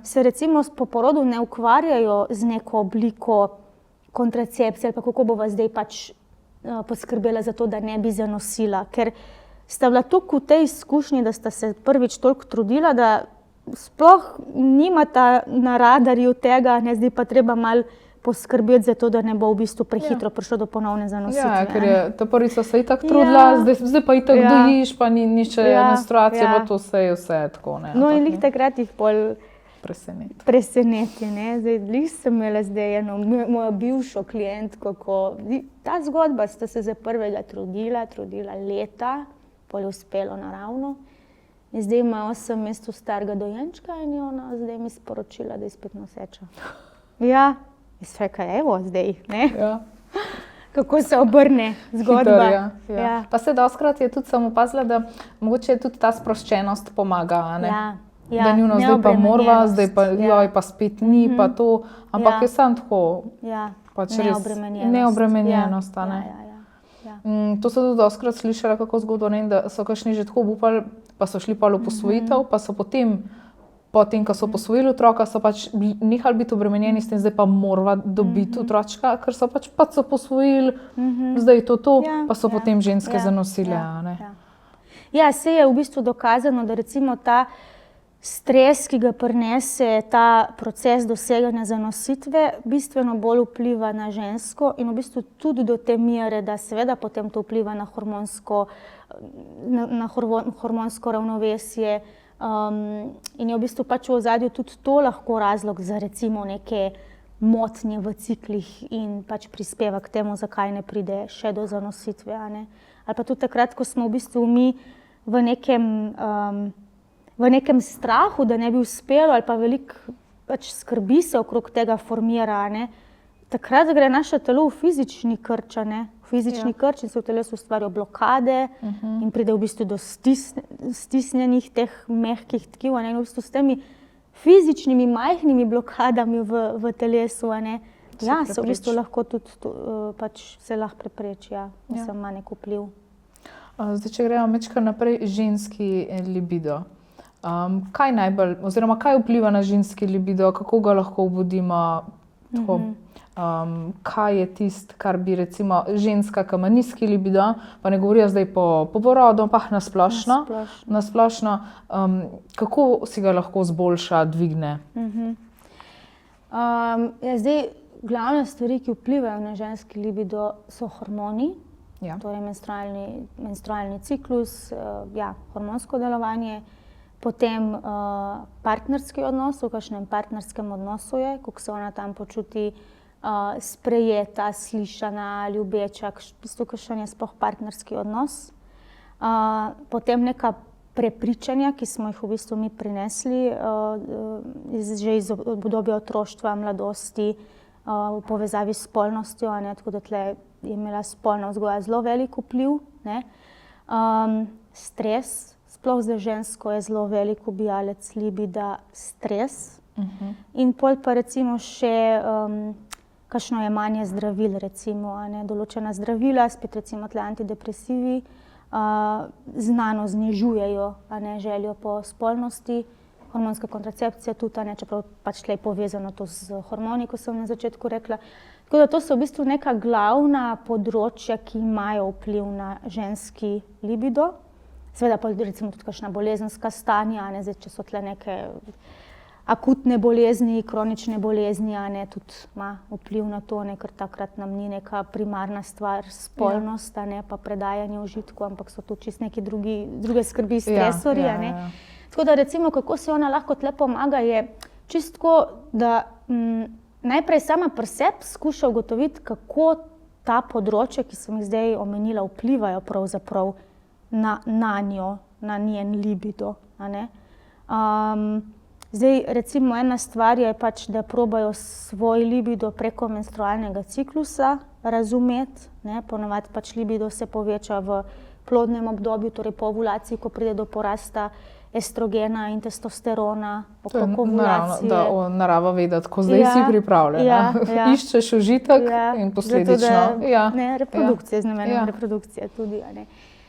se recimo po porodu ne ukvarjajo z neko obliko kontracepcije ali pa kako bova zdaj pač poskrbela za to, da ne bi zanosila, ker sta bila toliko v tej izkušnji, da sta se prvič toliko trudila, da sploh nimata na radarju tega, ne, zdaj pa treba malo poskrbeti za to, da ne bo v bistvu prehitro prišlo do ponovne zanositve. Ja, ker je ta prvica se itak trudila, zdaj pa itak dojiš, pa ni še menstruacije, pa to se je vse tako. Ne, no in takrat jih pol preseneti. Zdaj, sem imela zdaj eno mojo bivšo klientko, ta zgodba sta se za prvega trudila leta, pol je uspelo naravno. In zdaj ima 8 mesecev starega dojenčka in je ona zdaj mi sporočila, da je spet noseča. Ja, jaz rekla, evo zdaj, ne? Ja. Kako se obrne zgodba. Ja. Pa se dostikrat je tudi sem opazila, da mogoče tudi ta sproščenost pomaga, ne? Da njuno zdaj pa morva, zdaj pa joj pa spet ni, pa to, ampak je samo tako. Pač neobremenjenost. To so tudi dostikrat slišala, kako zgodbo, da so kakšni že tako obupali, pa so šli pa v posvojitev, pa so potem, ko so posvojili otroka, so pač nehali biti obremenjeni s tem, zdaj pa morava dobiti otročka, ker so pač so posvojili, zdaj je to, pa so potem ženske zanosile. Ja, se je v bistvu dokazano, da recimo ta stres, ki ga prinese ta proces doseganja zanositve, bistveno bolj vpliva na žensko in v bistvu tudi do te mere, da seveda potem to vpliva na hormonsko ravnovesje in je v bistvu pač v ozadju tudi to lahko razlog za recimo neke motnje v ciklih in pač prispeva k temu, zakaj ne pride še do zanositve. Ali pa tudi takrat, ko smo v bistvu mi v nekem strahu, da ne bi uspelo, ali pa veliko pač skrbi se okrog tega formira, takrat gre naše telo v fizični krč, krč in se v telesu ustvarijo blokade in pride v bistvu do stisnjenih teh mehkih tkiv, in v bistvu s temi fizičnimi majhnimi blokadami v telesu, ja, se v bistvu lahko tudi pač se lahko prepreči, da se ima nek vpliv. Zdaj, če gremo majčkeno naprej, ženski libido. Kaj najbolj, oziroma kaj vpliva na ženski libido, kako ga lahko obudimo? Kaj je tisto, kar bi recimo ženska, ki ima nizki libido, pa ne govorijo zdaj po porodu, ampak na splošno, kako si ga lahko zboljša, dvigne? Zdaj, glavne stvari, ki vplivajo na ženski libido, so hormoni, torej menstrualni ciklus, hormonsko delovanje, potem partnerski odnos, v kakšnem partnerskem odnosu je, kako se ona tam počuti sprejeta, slišana, ljubeča, v bistvu kakšen je sploh partnerski odnos. Potem neka prepričanja, ki smo jih v bistvu mi prinesli že iz obdobja otroštva, mladosti, v povezavi s spolnostjo, tako da tle je imela spolna vzgoja zelo velik vpliv. Stres, sploh za žensko je zelo velik ubijalec libida, stres. In pol pa recimo še kakšno jemanje zdravil, recimo, določena zdravila, spet recimo tle antidepresivi, znano znižujejo željo po spolnosti, hormonska kontracepcija tudi, čeprav pač tle je povezano to z hormoni, ko sem na začetku rekla. Tako da to so v bistvu neka glavna področja, ki imajo vpliv na ženski libido. Seveda pa recimo tudi kakšna bolezenska stanja, zdaj, če so tle neke akutne bolezni, kronične bolezni, tudi ima vpliv na to, ker takrat nam ni neka primarna stvar spolnost, pa predajanje užitku, ampak so tu čisto neki druge skrbi, stresorji. Tako da recimo, kako se ona lahko tle pomaga, je čisto, da najprej sama pri sebi skuša ugotoviti, kako ta področja, ki sem jih zdaj omenila, vplivajo pravzaprav na njo, na njen libido. Zdaj, recimo, ena stvar je pač, da probajo svoj libido preko menstrualnega ciklusa razumeti. Ponavadi pač libido se poveča v plodnem obdobju, torej po ovulaciji, ko pride do porasta estrogena in testosterona, okrog ovulacije. Da narava vedeti, ko zdaj si pripravljena. Iščeš užitek in posledično. Reprodukcija, z namenom reprodukcije tudi.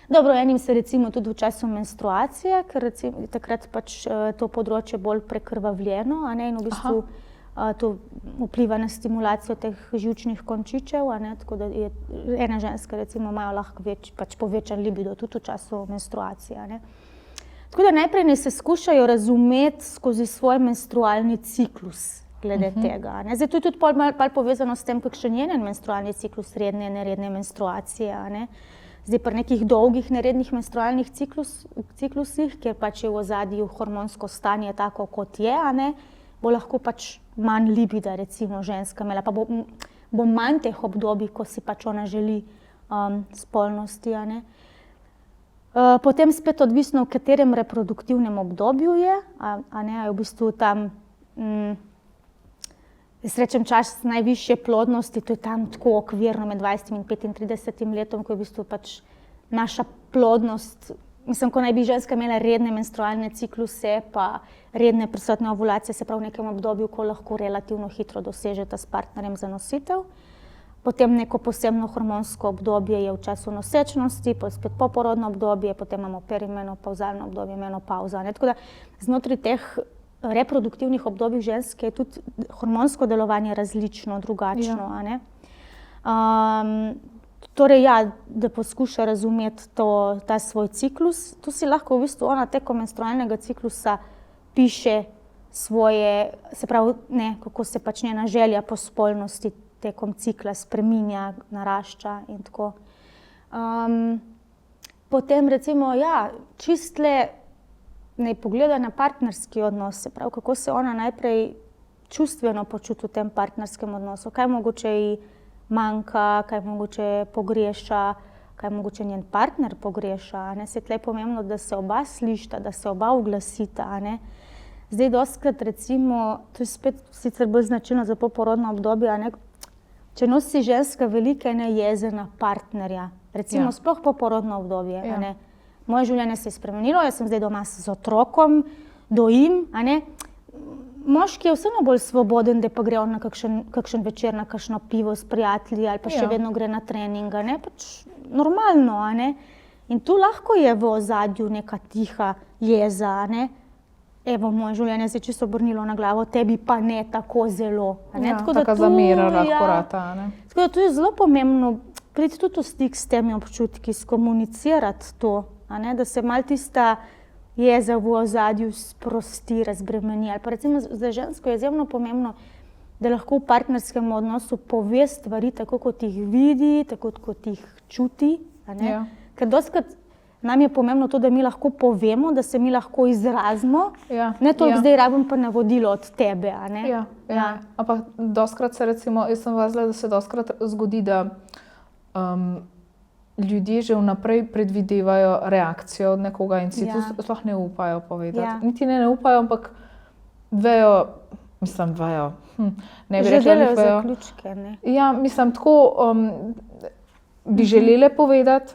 Dobro, enim se recimo tudi v času menstruacije, ker recimo takrat pač to področje bolj prekrvavljeno, in v bistvu to vpliva na stimulacijo teh živčnih končičev, tako da je ena ženska recimo imajo lahko pač povečan libido tudi v času menstruacije. Tako da najprej ne se skušajo razumeti skozi svoj menstrualni ciklus glede tega. Ne. Zdaj, to je tudi pol povezano s tem, kakšen je njen menstrualni ciklus, redne, neredne menstruacije. Ne. Zdaj, pri nekih dolgih nerednih menstrualnih ciklusih, kjer pač je v ozadju hormonsko stanje tako, kot je, ne, bo lahko pač manj libida, recimo ženska imela, pa bo manj teh obdobij, ko si pač ona želi spolnosti. Ne. Potem spet odvisno, v katerem reproduktivnem obdobju je, a ne, je v bistvu tam, jaz rečem, čas najvišje plodnosti, to je tam tako okvirno med 20 in 35 letom, ko je v bistvu pač naša plodnost, mislim, ko naj bi ženska imela redne menstrualne cikluse, pa redne prisotne ovulacije, se pravi v nekem obdobju, ko lahko relativno hitro dosežeta s partnerjem za nositev. Potem neko posebno hormonsko obdobje je v času nosečnosti, pa spet poporodno obdobje, potem imamo perimenopavzalno obdobje, menopavza. Tako da znotraj teh reproduktivnih obdobij ženske je tudi hormonsko delovanje različno, drugačno. Ja. Torej, ja, da poskuša razumeti ta svoj ciklus. Tu si lahko v bistvu ona tekom menstrualnega ciklusa piše svoje, se pravi, ne, kako se pač njena želja po spolnosti tekom cikla spreminja, narašča in tako. Potem recimo, ja, čistle naj pogleda na partnerski odnos, se pravi, kako se ona najprej čustveno počuti v tem partnerskem odnosu, kaj mogoče ji manjka, kaj mogoče pogreša, kaj mogoče njen partner pogreša. Ne? Se je tle pomembno, da se oba slišita, da se oba uglasita. Ne? Zdaj dostikrat recimo, to je spet sicer bolj značilno za poporodno obdobje, ne? Če nosi ženska velike jeze na partnerja, recimo sploh poporodno obdobje, a ne? Moje življenje se je spremenilo, jaz sem zdaj doma z otrokom, dojim, a ne? Moški je vseeno bolj svoboden, da pa gre on na kakšen večer na kakšno pivo s prijatelji ali pa še vedno gre na trening, a ne? Pač normalno, a ne? In tu lahko je v ozadju neka tiha jeza, a ne? Evo, moje življenje se je čisto obrnilo na glavo, tebi pa ne tako zelo. Ja, taka zamera lahko rata, a ne? Tako da tu je zelo pomembno priti tudi v stik s temi občutki, skomunicirati to, a ne? Da se malo tista jeza v ozadju sprosti, razbremeni. Ali pa recimo za žensko je izjemno pomembno, da lahko v partnerskem odnosu pove stvari tako, kot jih vidi, tako, kot jih čuti, a ne? Ja. Ker dostikrat nam je pomembno to, da mi lahko povemo, da se mi lahko izrazimo, ne toliko zdaj rabim pa navodilo od tebe, a ne? Ja. Ampak dostikrat se recimo, jaz sem opazila, da se dostikrat zgodi, da ljudje že vnaprej predvidevajo reakcijo od nekoga in si to sploh ne upajo povedati. Ja. Niti ne upajo, ampak vejo, ne bi rekla, že delajo zaključke, ne? Ja, mislim, tako bi želele povedati,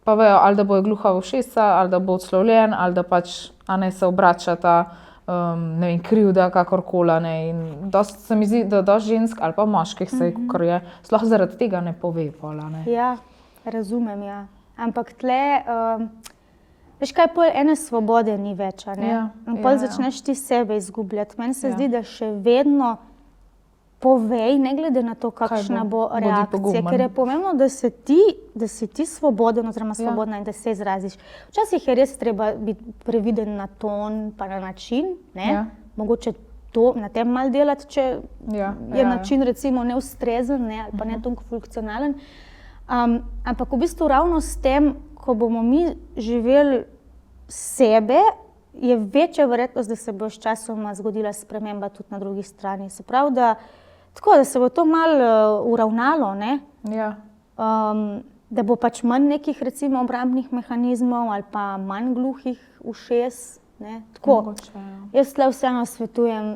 pa vejo, ali da bojo gluha v ušesa, ali da bo odslovljen, ali da pač se obračata, ne vem, krivda, kakorkoli. In dosti se mi zdi, da dosti žensk ali pa moških se je, sploh zaradi tega ne pove pola, ne. Ja, razumem, ja. Ampak tle, veš kaj, pol ene svobode ni več, a ne? In pol začneš ti sebe izgubljati. Meni se zdi, da še vedno povej, ne glede na to, kakšna bo reakcija, ker je pomembno, da si ti svoboden oziroma svobodna in da se izraziš. Včasih je res treba biti previden na ton pa na način, ne? Ja. Mogoče to na tem malo delati, če je način recimo neustrezen, ne? Ali pa ne toliko funkcionalen. Ampak v bistvu ravno s tem, ko bomo mi živeli sebe, je večja verjetnost, da se bo s časoma zgodila sprememba tudi na drugi strani. Se pravi, da se bo to malo uravnalo, ne? Ja. Da bo pač manj nekih recimo obrambnih mehanizmov ali pa manj gluhih ušes, ne? Tako. Mogoče, jaz tle vseeno svetujem,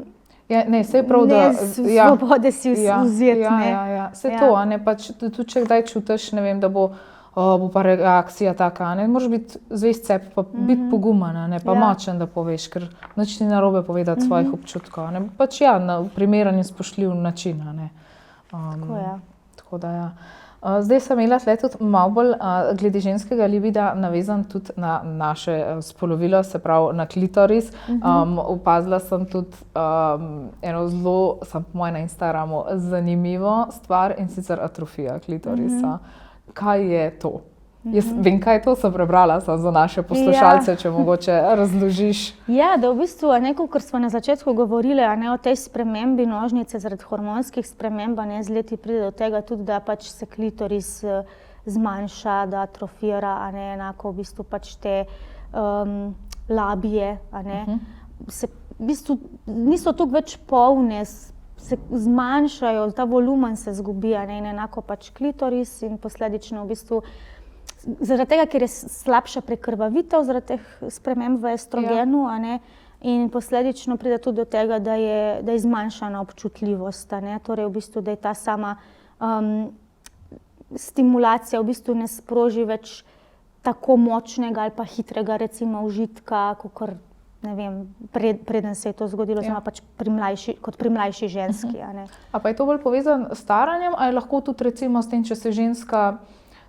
ne, saj prav, da svobode si vzeti, ne? Ja. Saj to, a ne, pač tudi če kdaj čutiš, ne vem, da bo pa reakcija taka, ne, moraš biti zvest sebi, pa biti pogumen, ne, pa močen, da poveš, ker nič ni narobe povedati svojih občutkov, ne, pač na primeren in spoštljiv način, ne. Tako da, ja. Zdaj sem imela tle tudi malo bolj glede ženskega libida navezan tudi na naše spolovilo, se pravi na klitoris. Opazila sem tudi eno zelo, po mojem na Instagramu, zanimivo stvar in sicer atrofija klitorisa. Kaj je to? Jaz vem, kaj to sem prebrala, samo za naše poslušalce, če mogoče razložiš. Ja, da v bistvu, kot smo na začetku govorili, o tej spremembi nožnice zaradi hormonskih sprememb, z leti pride do tega tudi, da pač se klitoris zmanjša, da atrofira, enako v bistvu pač te labije, se v bistvu niso toliko več polne, se zmanjšajo, ta volumen se zgubi, in enako pač klitoris in posledično v bistvu zaradi tega, ker je slabša prekrvavitev zaradi teh sprememb v estrogenu, in posledično pride tudi do tega, da je zmanjšana občutljivost, torej v bistvu, da je ta sama stimulacija v bistvu ne sproži več tako močnega ali pa hitrega recimo užitka, kakor ne vem, preden se je to zgodilo, oziroma pač kot pri mlajši ženski. A pa je to bolj povezano s staranjem, ali lahko tudi recimo s tem, če se ženska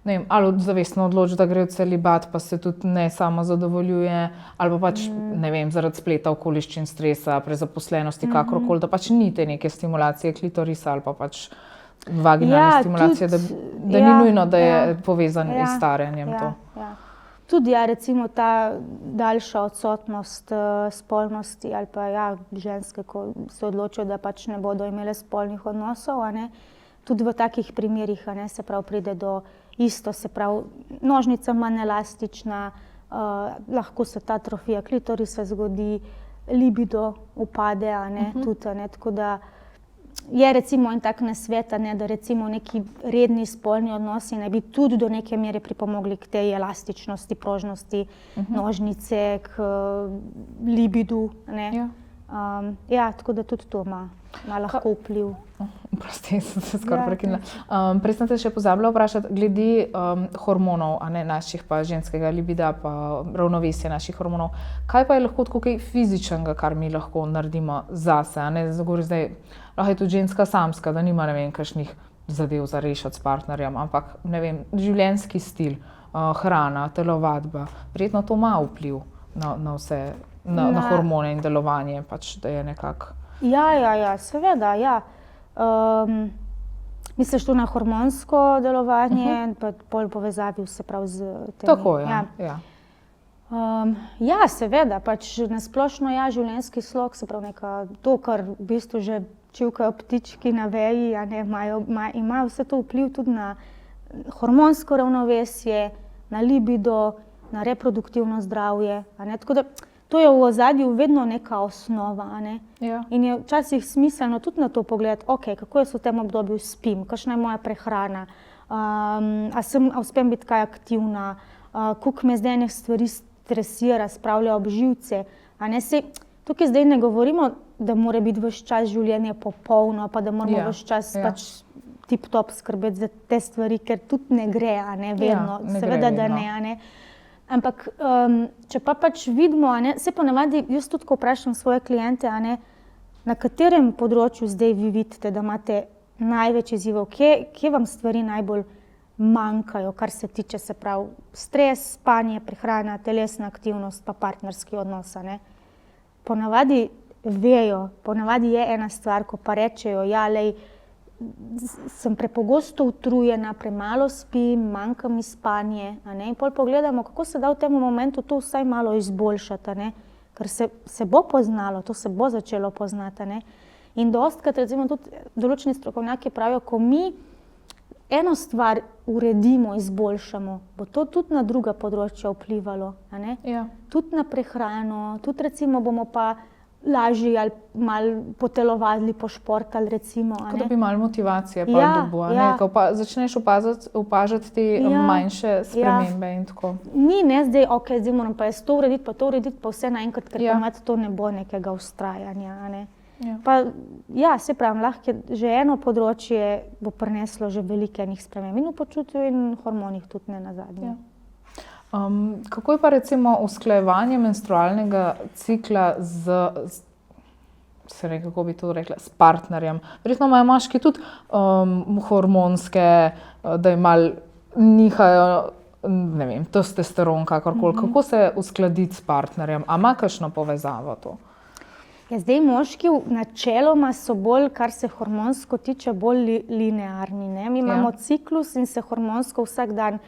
ne vem, ali zavestno odloči, da gre v celibat, pa se tudi ne sama zadovoljuje, ali pa pač, ne vem, zaradi spleta okoliščin, stresa, prezaposlenosti, kakorkoli, da pač ni te neke stimulacije klitorisa ali pa pač vaginalne stimulacije, da ni nujno, da je povezan s staranjem to. Tudi recimo ta daljša odsotnost spolnosti ali pa ženske, ko se odločijo, da pač ne bodo imele spolnih odnosov, tudi v takih primerih, se pravi, pride do isto, se pravi, nožnica manj elastična, lahko se ta atrofija klitorisa zgodi, libido upade, tudi, tako da je recimo en tak nasvet, da recimo neki redni spolni odnosi naj bi tudi do neke mere pripomogli k tej elastičnosti, prožnosti nožnice, k libidu, tako da tudi to ima lahko vpliv. Prosti, sem se skoraj prekinila. Prej sem te še pozabila vprašati glede hormonov, naših pa ženskega libida, pa ravnovesja naših hormonov. Kaj pa je lahko tako kaj fizičnega, kar mi lahko naredimo zase? Lahko je tudi ženska samska, da nima ne vem kakšnih zadev za rešiti s partnerjem, ampak ne vem, življenjski stil, hrana, telovadba. Verjetno to ima vpliv na vse, na hormone in delovanje, pač da je nekako. Ja, seveda, misliš tu na hormonsko delovanje, pa pol povezavi se pravi z tem. Tako, ja. Seveda, pač na splošno življenjski slog, se pravi to, kar v bistvu že čivkajo ptički na veji, ima vse to vpliv tudi na hormonsko ravnovesje, na libido, na reproduktivno zdravje, tako da to je v ozadju vedno neka osnova, in je včasih smiselno tudi na to pogledati, kako jaz v tem obdobju spim, kakšna je moja prehrana, a uspem biti kaj aktivna, koliko me zdaj ene stvari stresira, spravlja ob živce, tukaj zdaj ne govorimo, da mora biti ves čas življenje popolno, pa da moramo ves čas pač tip-top skrbeti za te stvari, ker tudi ne gre, vedno, seveda da ne. Ampak, če pa pač vidimo, se ponavadi, jaz tudi, ko vprašam svoje kliente, na katerem področju zdaj vi vidite, da imate največ izzivov, kje vam stvari najbolj manjkajo, kar se tiče, se pravi, stres, spanje, prehrana, telesna aktivnost, pa partnerski odnos, Ponavadi vejo, ponavadi je ena stvar, ko pa rečejo, sem prepogosto utrujena, premalo spim, manjka mi spanje, in pol pogledamo, kako se da v tem momentu to vsaj malo izboljšati, ker se bo poznalo, to se bo začelo poznati, in dostikrat recimo tudi določeni strokovnjaki pravijo, ko mi eno stvar uredimo, izboljšamo, bo to tudi na druga področja vplivalo, tudi na prehrano, tudi recimo bomo pa lažje ali malo potelovadili, pošportali recimo. Da bi malo motivacije dobil, ko pa začneš opažati te manjše spremembe in tako. Ni zdaj, zdaj moram pa jaz to urediti, pa vse naenkrat, ker ponavadi to ne bo nekega vztrajanja. Pa se pravi, lahko že eno področje bo prineslo že veliko enih sprememb in v počutju in hormonih tudi ne nazadnje. Kako je pa recimo usklajevanje menstrualnega cikla kako bi to rekla, s partnerjem? Verjetno imajo moški tudi hormonske, da jim malo nihajo, ne vem, testosteron, kakorkoli. Kako se uskladiti s partnerjem? A ima kakšno povezavo to? Zdaj moški načeloma so bolj, kar se hormonsko tiče, bolj linearni. Mi imamo ciklus in se hormonsko vsak dan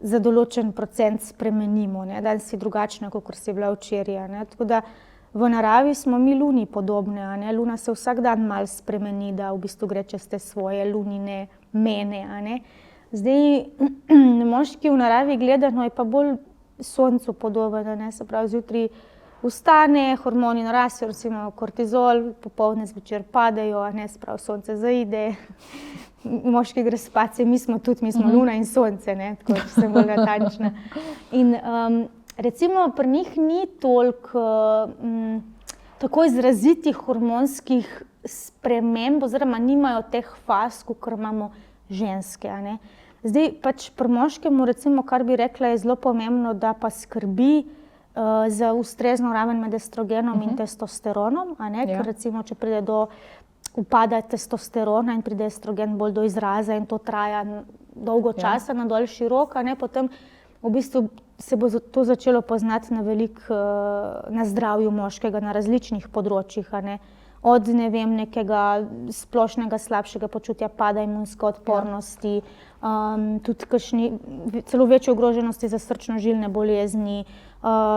za določen procent spremenimo, ne? Danes si drugačna, kot si bila včeraj, ne? Tako da v naravi smo mi luni podobne, a ne? Luna se vsak dan malo spremeni, da v bistvu gre čez te svoje lunine mene, a ne? Zdaj, moški v naravi gledano je pa bolj soncu podoben, a ne? Se pravi, zjutraj vstane, hormoni narastijo, recimo kortizol, popoldne zvečer padejo, a ne? Se pravi, sonce zaide, moški gre spat, mi smo luna in sonce, ne? Tako, če sem bolj natančna. In recimo pri njih ni toliko tako izrazitih hormonskih sprememb oziroma nimajo teh faz, kakor imamo ženske, a ne. Zdaj pač pri moškemu, recimo, kar bi rekla, je zelo pomembno, da pa skrbi za ustrezno raven med estrogenom in testosteronom, a ne, ker recimo, če pride do upada testosterona in pride estrogen bolj do izraza in to traja dolgo časa, na daljši rok, a ne, potem v bistvu se bo to začelo poznati na zdravju moškega na različnih področjih, a ne. Od, ne vem, nekega splošnega slabšega počutja, pada imunske odpornosti, tudi kakšni celo večje ogroženosti za srčno-žilne bolezni,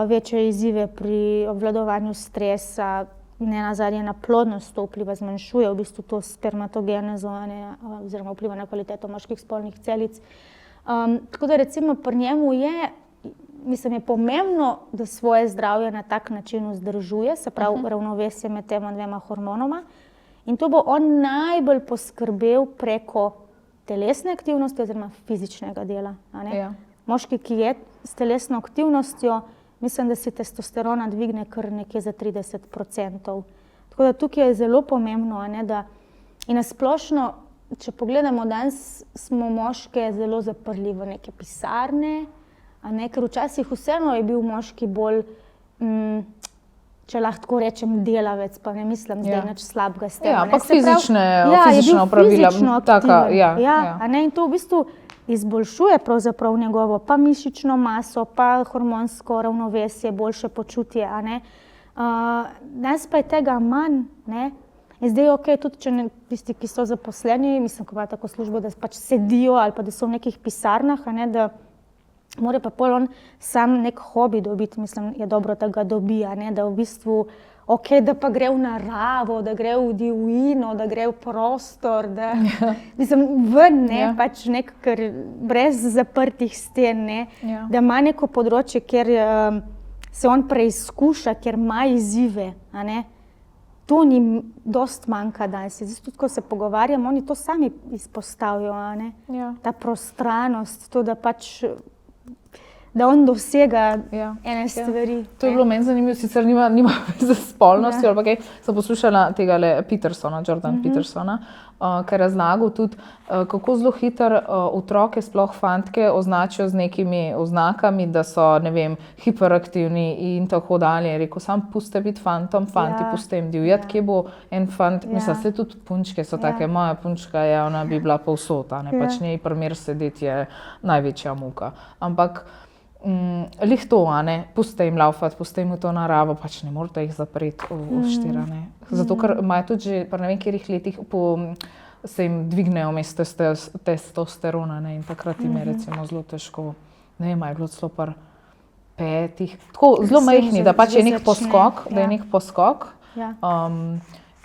večje izzive pri obvladovanju stresa, nenazadnje na plodnost to vpliva, zmanjšuje v bistvu to spermatogenezo, oziroma vpliva na kvaliteto moških spolnih celic. Tako da recimo pri njemu je pomembno, da svoje zdravje na tak način vzdržuje, se pravi ravnovesje med tema dvema hormonoma. In to bo on najbolj poskrbel preko telesne aktivnosti oziroma fizičnega dela, a ne. Ja. Moški, ki je s telesno aktivnostjo, mislim, da si testosterona dvigne kar nekje za 30%. Tako da tukaj je zelo pomembno, a ne, da in na splošno, če pogledamo, danes smo moške zelo zaprli v neke pisarne, a ne, ker včasih vseeno je bil moški bolj, če lahko tako rečem, delavec, pa ne mislim zdaj nič slabega s tem. Ja, ampak fizična opravila. A ne, in to v bistvu izboljšuje pravzaprav njegovo pa mišično maso, pa hormonsko ravnovesje, boljše počutje, a ne. Danes pa je tega manj, ne. In zdaj okej, tudi če tisti, ki so zaposleni, mislim, ko imajo tako službo, da pač sedijo ali pa da so v nekih pisarnah, a ne, da mora pa pol on sam nek hobi dobiti, mislim, je dobro, da ga dobi, a ne, da v bistvu, okej, da pa gre v naravo, da gre v divjino, da gre v prostor, da, mislim, ven, ne, pač ker brez zaprtih sten, ne, da ima neko področje, kjer se on preizkuša, kjer ima izzive, a ne. To njim dosti manjka danes. Zdaj tudi, ko se pogovarjamo, oni to sami izpostavijo, a ne. Ta prostranost, to, da pač da on dosega ene stvari. To je bilo meni zanimivo, sicer nima za spolnostjo, ali pa kaj. Sem poslušala tegale Petersona, Jordan Petersona, ki je razlagal tudi, kako zelo hitro otroke, sploh fantke, označijo z nekimi oznakami, da so, ne vem, hiperaktivni in tako dalje. Je rekel, sam puste biti fantom, fanti puste jim divjati, kje bo en fant, mislim, se tudi punčke so take, moja punčka je, ona bi bila povsod, ne, pač njej primer sedeti je največja muka. Ampak lih to, a ne, puste jim laufati, puste jim v to naravo, pač ne morate jih zapreti v štira, ne. Zato, ker imajo tudi že pri ne vem katerih letih se jim dvignejo mesto testosterona, ne, in takrat jim je recimo zelo težko, ne vem, je bilo celo pri 5, tako zelo majhni, da pač je nek poskok,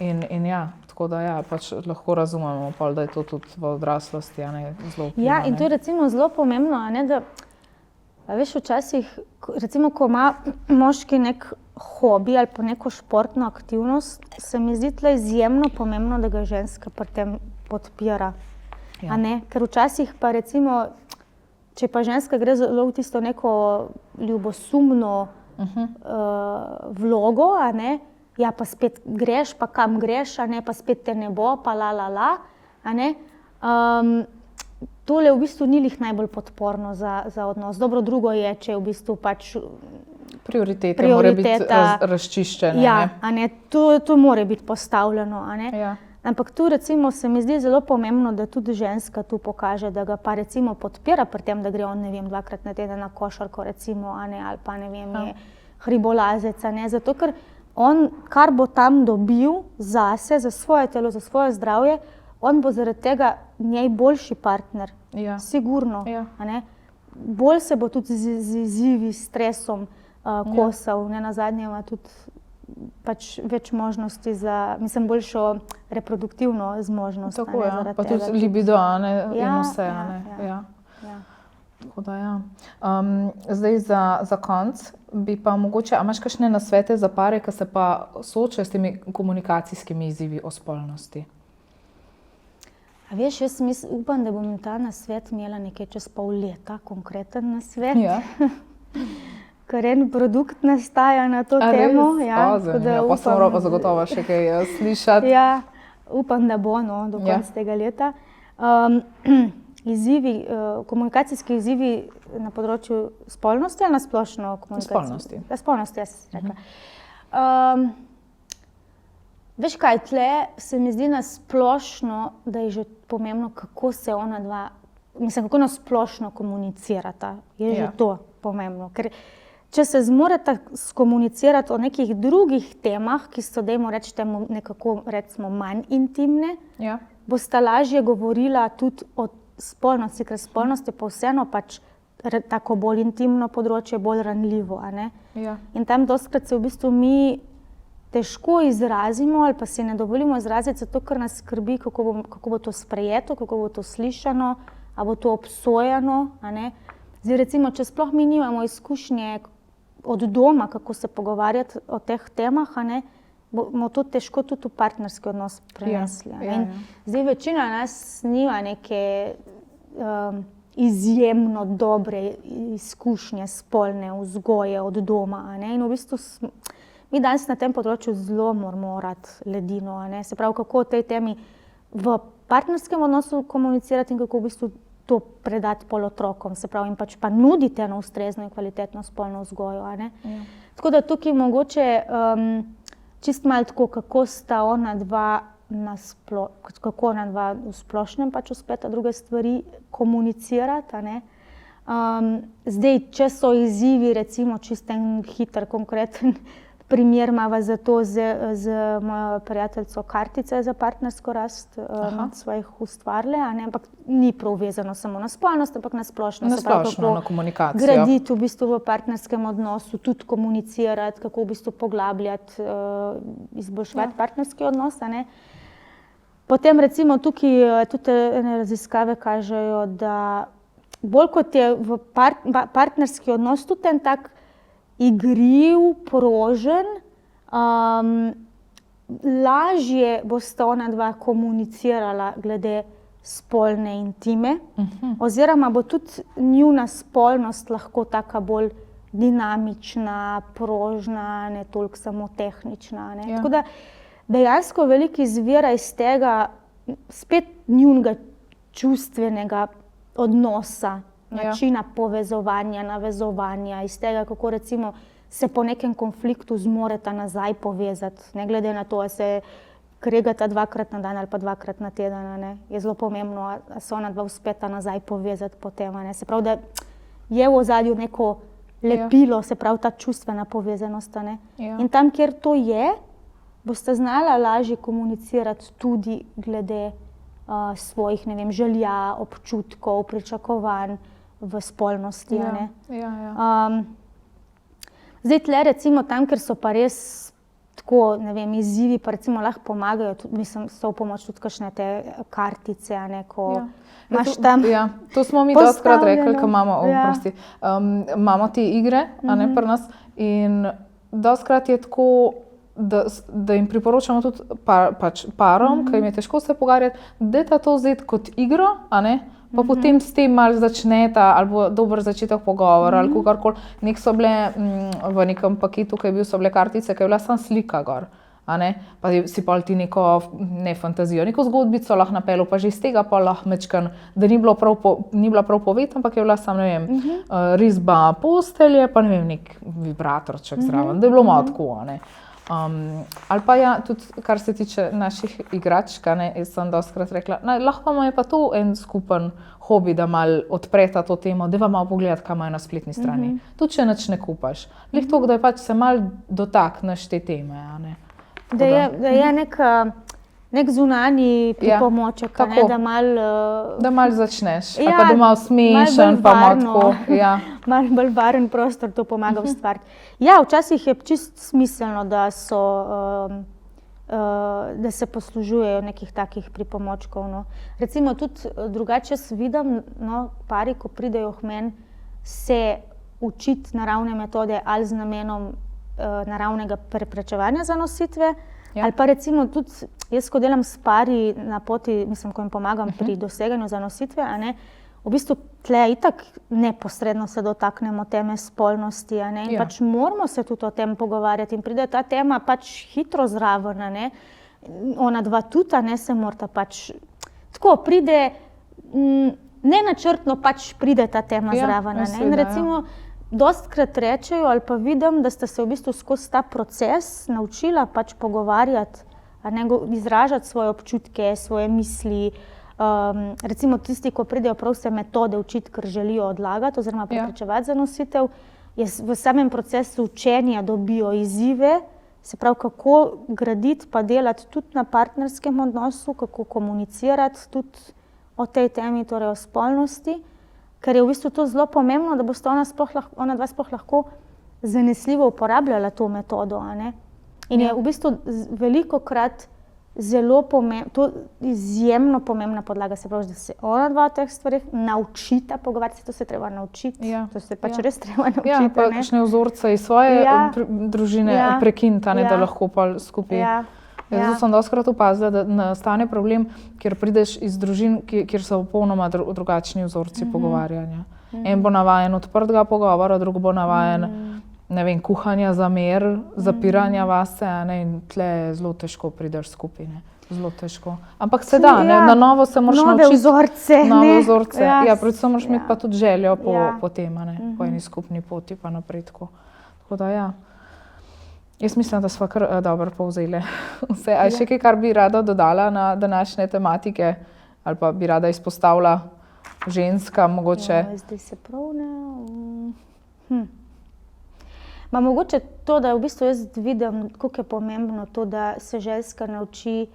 in ja, tako da ja, pač lahko razumemo pol, da je to tudi v odraslosti, a ne, zelo vpliva, ja, in to je recimo zelo pomembno, a ne, da veš, včasih, recimo, ko ima moški nek hobi ali pa neko športno aktivnost, se mi zdi tle izjemno pomembno, da ga ženska pri tem podpira. A ne? Ker včasih pa recimo, če pa ženska gre zelo v tisto neko ljubosumno vlogo, a ne, ja, pa spet greš, pa kam greš, a ne, pa spet te ne bo, pa a ne. Tole v bistvu ni lih najbolj podporno za odnos. Dobro, drugo je, če je v bistvu pač prioritete mora biti razčiščene. Ja, a ne, to mora biti postavljeno, a ne. Ja. Ampak tu recimo se mi zdi zelo pomembno, da tudi ženska tu pokaže, da ga pa recimo podpira pri tem, da gre on, ne vem, 2-krat na teden na košarko recimo, a ne, ali pa ne vem, je hribolazec, a ne. Zato, ker on, kar bo tam dobil zase, za svoje telo, za svoje zdravje, on bo zaradi tega njej boljši partner. Sigurno, a ne. bolj se bo tudi z izzivi, stresom kosal. Nenazadnje ima tudi pač več možnosti za, mislim, boljšo reproduktivno zmožnost. Tako, pa tudi libido, in vse. Ja. Tako da, ja. Zdaj za konec bi pa mogoče, a imaš kakšne nasvete za pare, ki se pa soočajo s temi komunikacijskimi izzivi o spolnosti? A veš, jaz upam, da bom ta nasvet imela nekaj čez pol leta, konkreten nasvet. Ja. Ker en produkt nastaja na to temo. Pa sem morala pa zagotovo še kaj slišati. Ja, upam, da bo do konca tega leta. Izzivi, komunikacijski izzivi na področju spolnosti ali na splošno komunikacijo? Spolnosti. Spolnosti, jaz sem rekla. Veš kaj, tle se mi zdi na splošno, da je že pomembno, kako se kako na splošno komunicirata. Je že to pomembno. Ker če se zmoreta skomunicirati o nekih drugih temah, ki so, dajmo reči temu, nekako recimo manj intimne, bosta lažje govorila tudi o spolnosti, ker spolnost je pa vseeno pač tako bolj intimno področje, bolj ranljivo. In tam dostikrat se v bistvu mi težko izrazimo ali pa si ne dovolimo izraziti, zato ker nas skrbi, kako bo to sprejeto, kako bo to slišano, ali bo to obsojano. Zdaj recimo, če sploh mi nimamo izkušnje od doma, kako se pogovarjati o teh temah, bomo to težko tudi v partnerski odnos prenesli. Zdaj večina nas nima neke izjemno dobre izkušnje spolne vzgoje od doma. In v bistvu mi danes na tem področju zelo moramo orati ledino. Se pravi, kako o tej temi v partnerskem odnosu komunicirati in kako v bistvu to predati pol otrokom. Se pravi, in pač pa nuditi eno ustrezno in kvalitetno spolno vzgojo. Tako da tukaj mogoče čist malo tako, kako sta ona dva kako ona dva v splošnem pač uspeta druge stvari komunicirati. Zdaj, če so izzivi, recimo čist en hiter, konkreten primer imava za to z mojo prijateljico Kartice za partnersko rast svojih ustvarile, ampak ni prav vezano samo na spolnost, ampak na splošno. Na splošno, na komunikacijo. Graditi v bistvu v partnerskem odnosu, tudi komunicirati, kako v bistvu poglabljati, izboljševati partnerski odnos. Potem recimo tukaj tudi ene raziskave kažejo, da bolj kot je v partnerski odnos tudi en tak igriv, prožen, lažje bosta ona dva komunicirala glede spolne intime, oziroma bo tudi njuna spolnost lahko taka bolj dinamična, prožna, ne toliko samo tehnična. Tako da dejansko veliko izvira iz tega spet njunega čustvenega odnosa, načina povezovanja, navezovanja, iz tega, kako recimo se po nekem konfliktu zmoreta nazaj povezati, ne glede na to, ali se kregata 2-krat na dan ali pa 2-krat na teden. Je zelo pomembno, ali se ona dva uspeta nazaj povezati po tem. Se pravi, da je v ozadju neko lepilo, se pravi ta čustvena povezanost. In tam, kjer to je, boste znala lažje komunicirati tudi glede svojih, ne vem, želja, občutkov, pričakovanj v spolnosti. Zdaj tle recimo tam, ker so pa res tako, ne vem, izzivi, pa recimo lahko pomagajo, mislim, so v pomoč tudi kakšne te kartice, ko imaš tam to smo mi dostikrat rekli, ko imamo te igre, pri nas, in dostikrat je tako, da jim priporočamo tudi parom, ki jim je težko se pogovarjati, dajte to vzeti kot igro, pa potem s tem malo začneta, ali bo dober začetek pogovora, ali kakorkoli. Nek so bile v nekem paketu, ki je bil, so bile kartice, ki je bila samo slika gor. Pa si pol ti neko, ne fantazijo, neko zgodbico lahko napelo, pa že iz tega pa lahko mečkan, da ni bila prav poved, ampak je bila samo, ne vem, risba postelje, pa ne vem, nek vibratorček zraven, da je bilo malo tako. Ali pa tudi kar se tiče naših igračk, jaz sem dostikrat rekla, lahko je pa to en skupen hobi, da malo odpreta to temo, da vam malo pogledati, kaj imajo na spletni strani. Tudi če nič ne kupaš. Lih toliko, da je pač se malo dotakneš te teme. Da je neka nek zunanji pripomoček, tako. Da malo začneš, ali pa da malo smešen, pa malo tako. Ja. Malo bolj varen prostor to pomaga ustvariti. Ja, včasih je čisto smiselno, da se poslužujejo nekih takih pripomočkov. No. Recimo tudi drugače jaz vidim, no, pari, ko pridejo k meni, se učiti naravne metode ali z namenom naravnega preprečevanja zanositve, ali pa recimo tudi jaz, ko delam s pari na poti, mislim, ko jim pomagam pri doseganju zanositve, a ne, v bistvu tle itak neposredno se dotaknemo teme spolnosti, a ne, in pač moramo se tudi o tem pogovarjati in pride ta tema pač hitro zraven, a ne, ona dva tudi, a ne, se morata pač, tako pride, nenačrtno pač pride ta tema zraven, a ne, in recimo dostikrat rečejo ali pa vidim, da ste se v bistvu skozi ta proces naučila pač pogovarjati, a ne, izražati svoje občutke, svoje misli, recimo tisti, ko pridejo prav se metode učiti, ker želijo odlagati oziroma preprečevati zanositev, v samem procesu učenja dobijo izzive, se pravi, kako graditi pa delati tudi na partnerskem odnosu, kako komunicirati tudi o tej temi, torej o spolnosti, ker je v bistvu to zelo pomembno, da boste ona dva sploh lahko zanesljivo uporabljala to metodo, a ne. In je v bistvu velikokrat zelo to izjemno pomembna podlaga, se pravi, da se ona dva o teh stvareh naučita pogovarjati, to se treba naučiti, to se pač res treba naučiti. Ja, pa kakšne vzorce iz svoje družine prekiniti, da lahko pa skupaj. Jaz sem dostikrat opazila, da nastane problem, kjer prideš iz družin, kjer so popolnoma drugačni vzorci pogovarjanja. En bo navajen odprtega pogovora, drug bo navajen, ne vem, kuhanja za mir, zapiranja vase, in tle zelo težko prideš skupaj, zelo težko. Ampak se da, na novo se moraš naučiti. Nove vzorce. Ja, predvsem moraš imeti pa tudi željo po tem, po eni skupni poti pa napredku. Tako da ja. Jaz mislim, da smo kar dobro povzeli vse. Ali še kaj, kar bi rada dodala na današnje tematike? Ali pa bi rada izpostavila ženska mogoče? Zdaj se prav ne. Mogoče to, da v bistvu jaz vidim, koliko je pomembno to, da se ženska nauči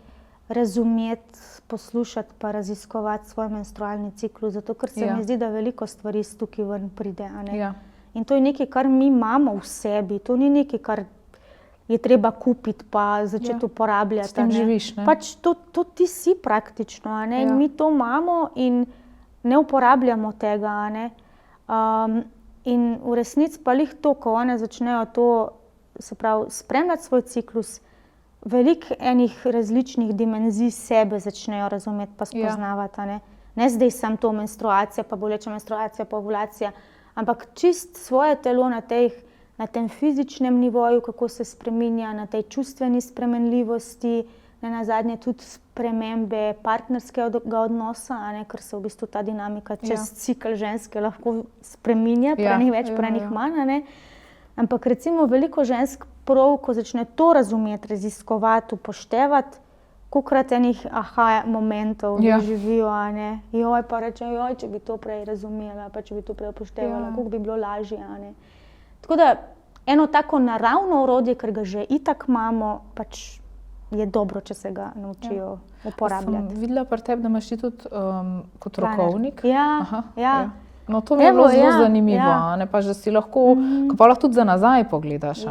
razumeti, poslušati pa raziskovati svoj menstrualni ciklus, zato ker se mi zdi, da veliko stvari tukaj ven pride. In to je nekaj, kar mi imamo v sebi, to ni nekaj, kar je treba kupiti pa začeti uporabljati. S tem živiš, ne? Pač to ti si praktično, in mi to imamo in ne uporabljamo tega, ne. In v resnici pa lih to, ko one začnejo to, se pravi, spremljati svoj ciklus, veliko enih različnih dimenzij sebe začnejo razumeti pa spoznavati, ne zdaj samo to menstruacija, pa boleča menstruacija, pa ovulacija, ampak čist svoje telo na tem fizičnem nivoju, kako se spreminja, na tej čustveni spremenljivosti, nenazadnje tudi spremembe partnerskega odnosa, ker se v bistvu ta dinamika čez cikel ženske lahko spreminja, pranih več, pranih manj. Ampak recimo veliko žensk prav, ko začne to razumeti, raziskovati, upoštevati, kolikokrat enih momentov doživijo, joj, pa reče, joj, če bi to prej razumela, pa če bi to prej upoštevala, koliko bi bilo lažje, Tako da eno tako naravno orodje, ker ga že itak imamo, pač je dobro, če se ga naučijo uporabljati. Sem videla pri tebi, da imaš ti tudi kot rokovnik. Ja. No, to mi je bilo zelo zanimivo, pa že si lahko, ko pa lahko tudi za nazaj pogledaš,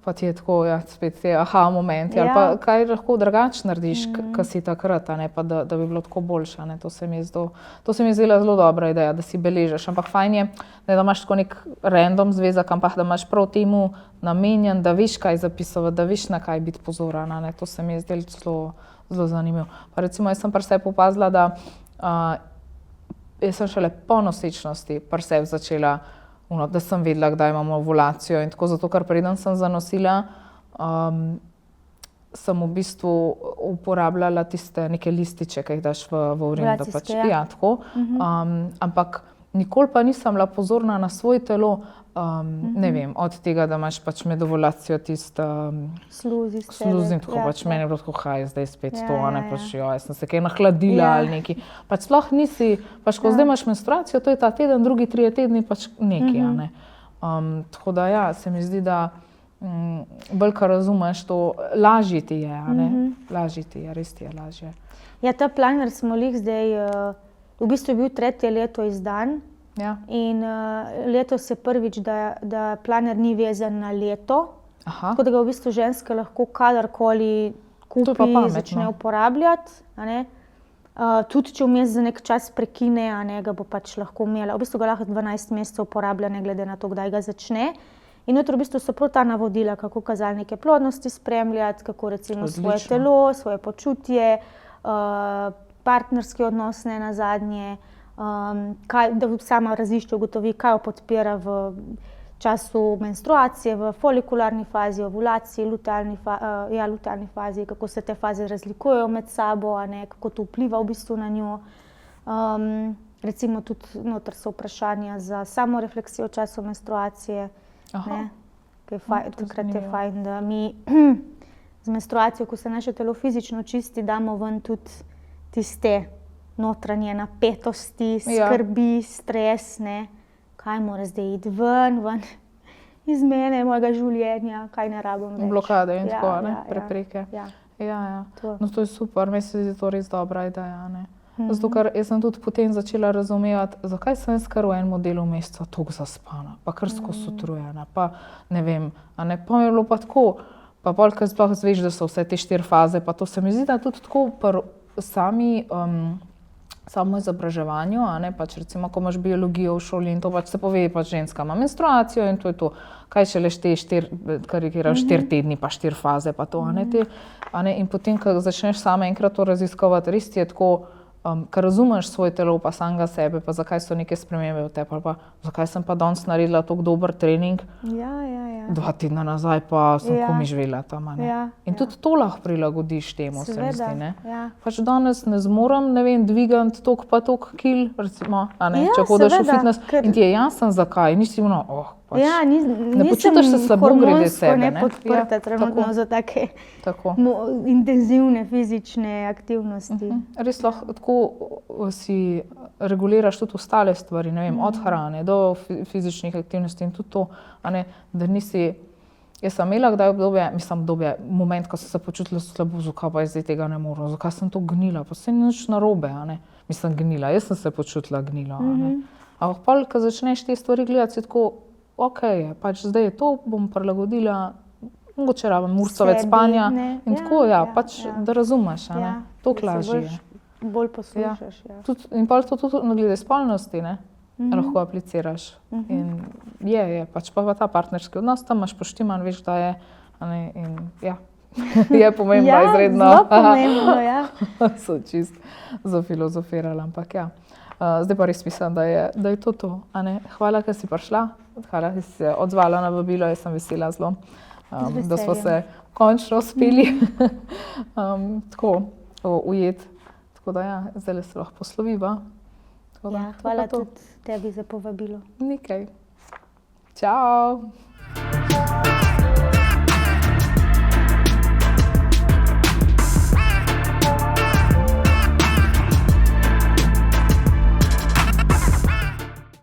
pa ti je tako, spet te momenti, ali pa kaj lahko drugače narediš, ko si takrat, pa da bi bilo tako boljše, To se mi je zdela zelo dobra ideja, da si beležiš, ampak fajn je, da imaš tako nek random zvezek, ampak da imaš prav temu namenjen, da veš, kaj zapisovati, da veš, na kaj biti pozoren, To se mi je zdelo zelo zanimivo. Pa recimo, jaz sem pri sebi opazila, da jaz sem šele po nosečnosti pri sebi začela, da sem vedela, kdaj imamo ovulacijo in tako, zato ker preden sem zanosila, sem v bistvu uporabljala tiste neke lističe, ki jih daš v urin. Ja, tako. Ampak nikoli pa nisem bila pozorna na svoj telo, ne vem, od tega, da imaš pač med ovulacijo tisti sluz in tako, pač meni je bilo tako, zdaj spet to, pač jaz sem se kaj nahladila ali nekaj. Pač sploh nisi, pač ko zdaj imaš menstruacijo, to je ta teden, drugi 3 tedni pač nekaj, Tako da se mi zdi, da bolj ko razumeš to, lažje ti je, a ne? Lažje ti je, res ti je lažje. Ja, ta planer smo lih zdaj, v bistvu je bil 3. leto izdan. Ja. In letos je prvič, da planer ni vezan na leto, Aha, tako da ga v bistvu ženska lahko kadarkoli To je pa kupi, pametno. začne uporabljati. A ne. Tudi če vmes za nek čas prekine, a ne, ga bo pač lahko imela. V bistvu ga lahko 12 mesecev uporablja, ne glede na to, kdaj ga začne. In notri v bistvu so prav ta navodila, kako kazalnike plodnosti spremljati, kako recimo svoje Odlično. telo, svoje počutje, partnerske odnose nazadnje, da sama razišče, ugotovi, kaj jo podpira v času menstruacije, v folikularni fazi, ovulaciji, lutealni fazi, kako se te faze razlikujejo med sabo, a ne, kako to vpliva v bistvu na njo. Recimo tudi noter so vprašanja za samorefleksijo v času menstruacije. Aha. Ne, to takrat je zanimivo. fajn, da mi z menstruacijo, ko se naše telo fizično čisti, damo ven tudi tiste notranje napetosti, Ja. skrbi, stres, ne. Kaj mora zdaj iti ven iz mene, mojega življenja, kaj ne rabim več. Blokade in Ja, tako, ne? ja, Prepreke. Ja, Ja. to. No, to je super, meni se zdi to res dobra ideja, ne. Zato, ker jaz sem tudi potem začela razumevati, zakaj sem jaz kar v enem delu meseca toliko zaspana, pa kar skozi utrujena, pa ne vem, a ne, pa mi je bilo pa tako, pa pol, ko sploh izveš, da so vse te 4 faze, pa to se mi zdi, da tudi tako pri samo izobraževanju, a ne, pač recimo, ko imaš biologijo v šoli in to pač se pove, pač ženska ima menstruacijo in to je to, kaj šele šteješ 4 tedni, pa 4 faze, pa to, a ne, a ne, in potem, ko začneš sama enkrat to raziskovati, res ti je tako, ker razumeš svoje telo, pa samega sebe, pa zakaj so neke spremembe v tebi, ali pa zakaj sem pa danes naredila tako dober trening, Ja. 2 tedna nazaj pa sem Ja. komaj živela tam, a ne. Ja, In tudi to lahko prilagodiš temu, se mi Seveda, zdi, ne. ja. Pač danes ne zmorem, ne vem, dvigati toliko pa toliko kil, recimo, a ne, Ja, če hodiš v seveda, fitness ker- in ti je jasno zakaj, nisi ono, pač, Ja, ne počutiš se slabo glede sebe, ne. ne podprta Ja, trenutno tako. za take Tako. intenzivne fizične aktivnosti. Res lahko tako si reguliraš tudi ostale stvari, ne vem, od hrane do fizičnih aktivnosti in tudi to, a ne, da nisi. Jaz sem imela kdaj obdobje, moment, ko sem se počutila slabo, zakaj pa jaz zdaj tega ne morem, zakaj sem to gnila, pa saj ni nič narobe, a ne. Mislim, gnila, jaz sem se počutila gnilo, a ne. Ampak pol, ko začneš te stvari gledati, si tako, okej je, pač zdaj je to, bom prilagodila, mogoče rabim urico več Sebi, spanja ne. in Ja, tako, ja, pač, ja. da razumeš, a ne. Ja, Toliko da se lažje je. bolj poslušaš. Ja. In pol to tudi glede spolnosti, ne, lahko apliciraš. In je, pač pa ta partnerski odnos, tam imaš poštiman, veš, da je, a ne, in ja, je pomembno, Ja, izredno. zelo pomembno, ja. So čist zafilozofirala, ampak ja. Zdaj pa res mislim, da je to, a ne. Hvala, ker si prišla, hvala, ker si se odzvala na vabilo, jaz sem vesela zelo, da smo se končno uspeli tako ujeti. Tako da ja, zdaj se lahko posloviva. Tako da, Ja, to je hvala pa to. tudi tebi za povabilo. Nikaj. Čau.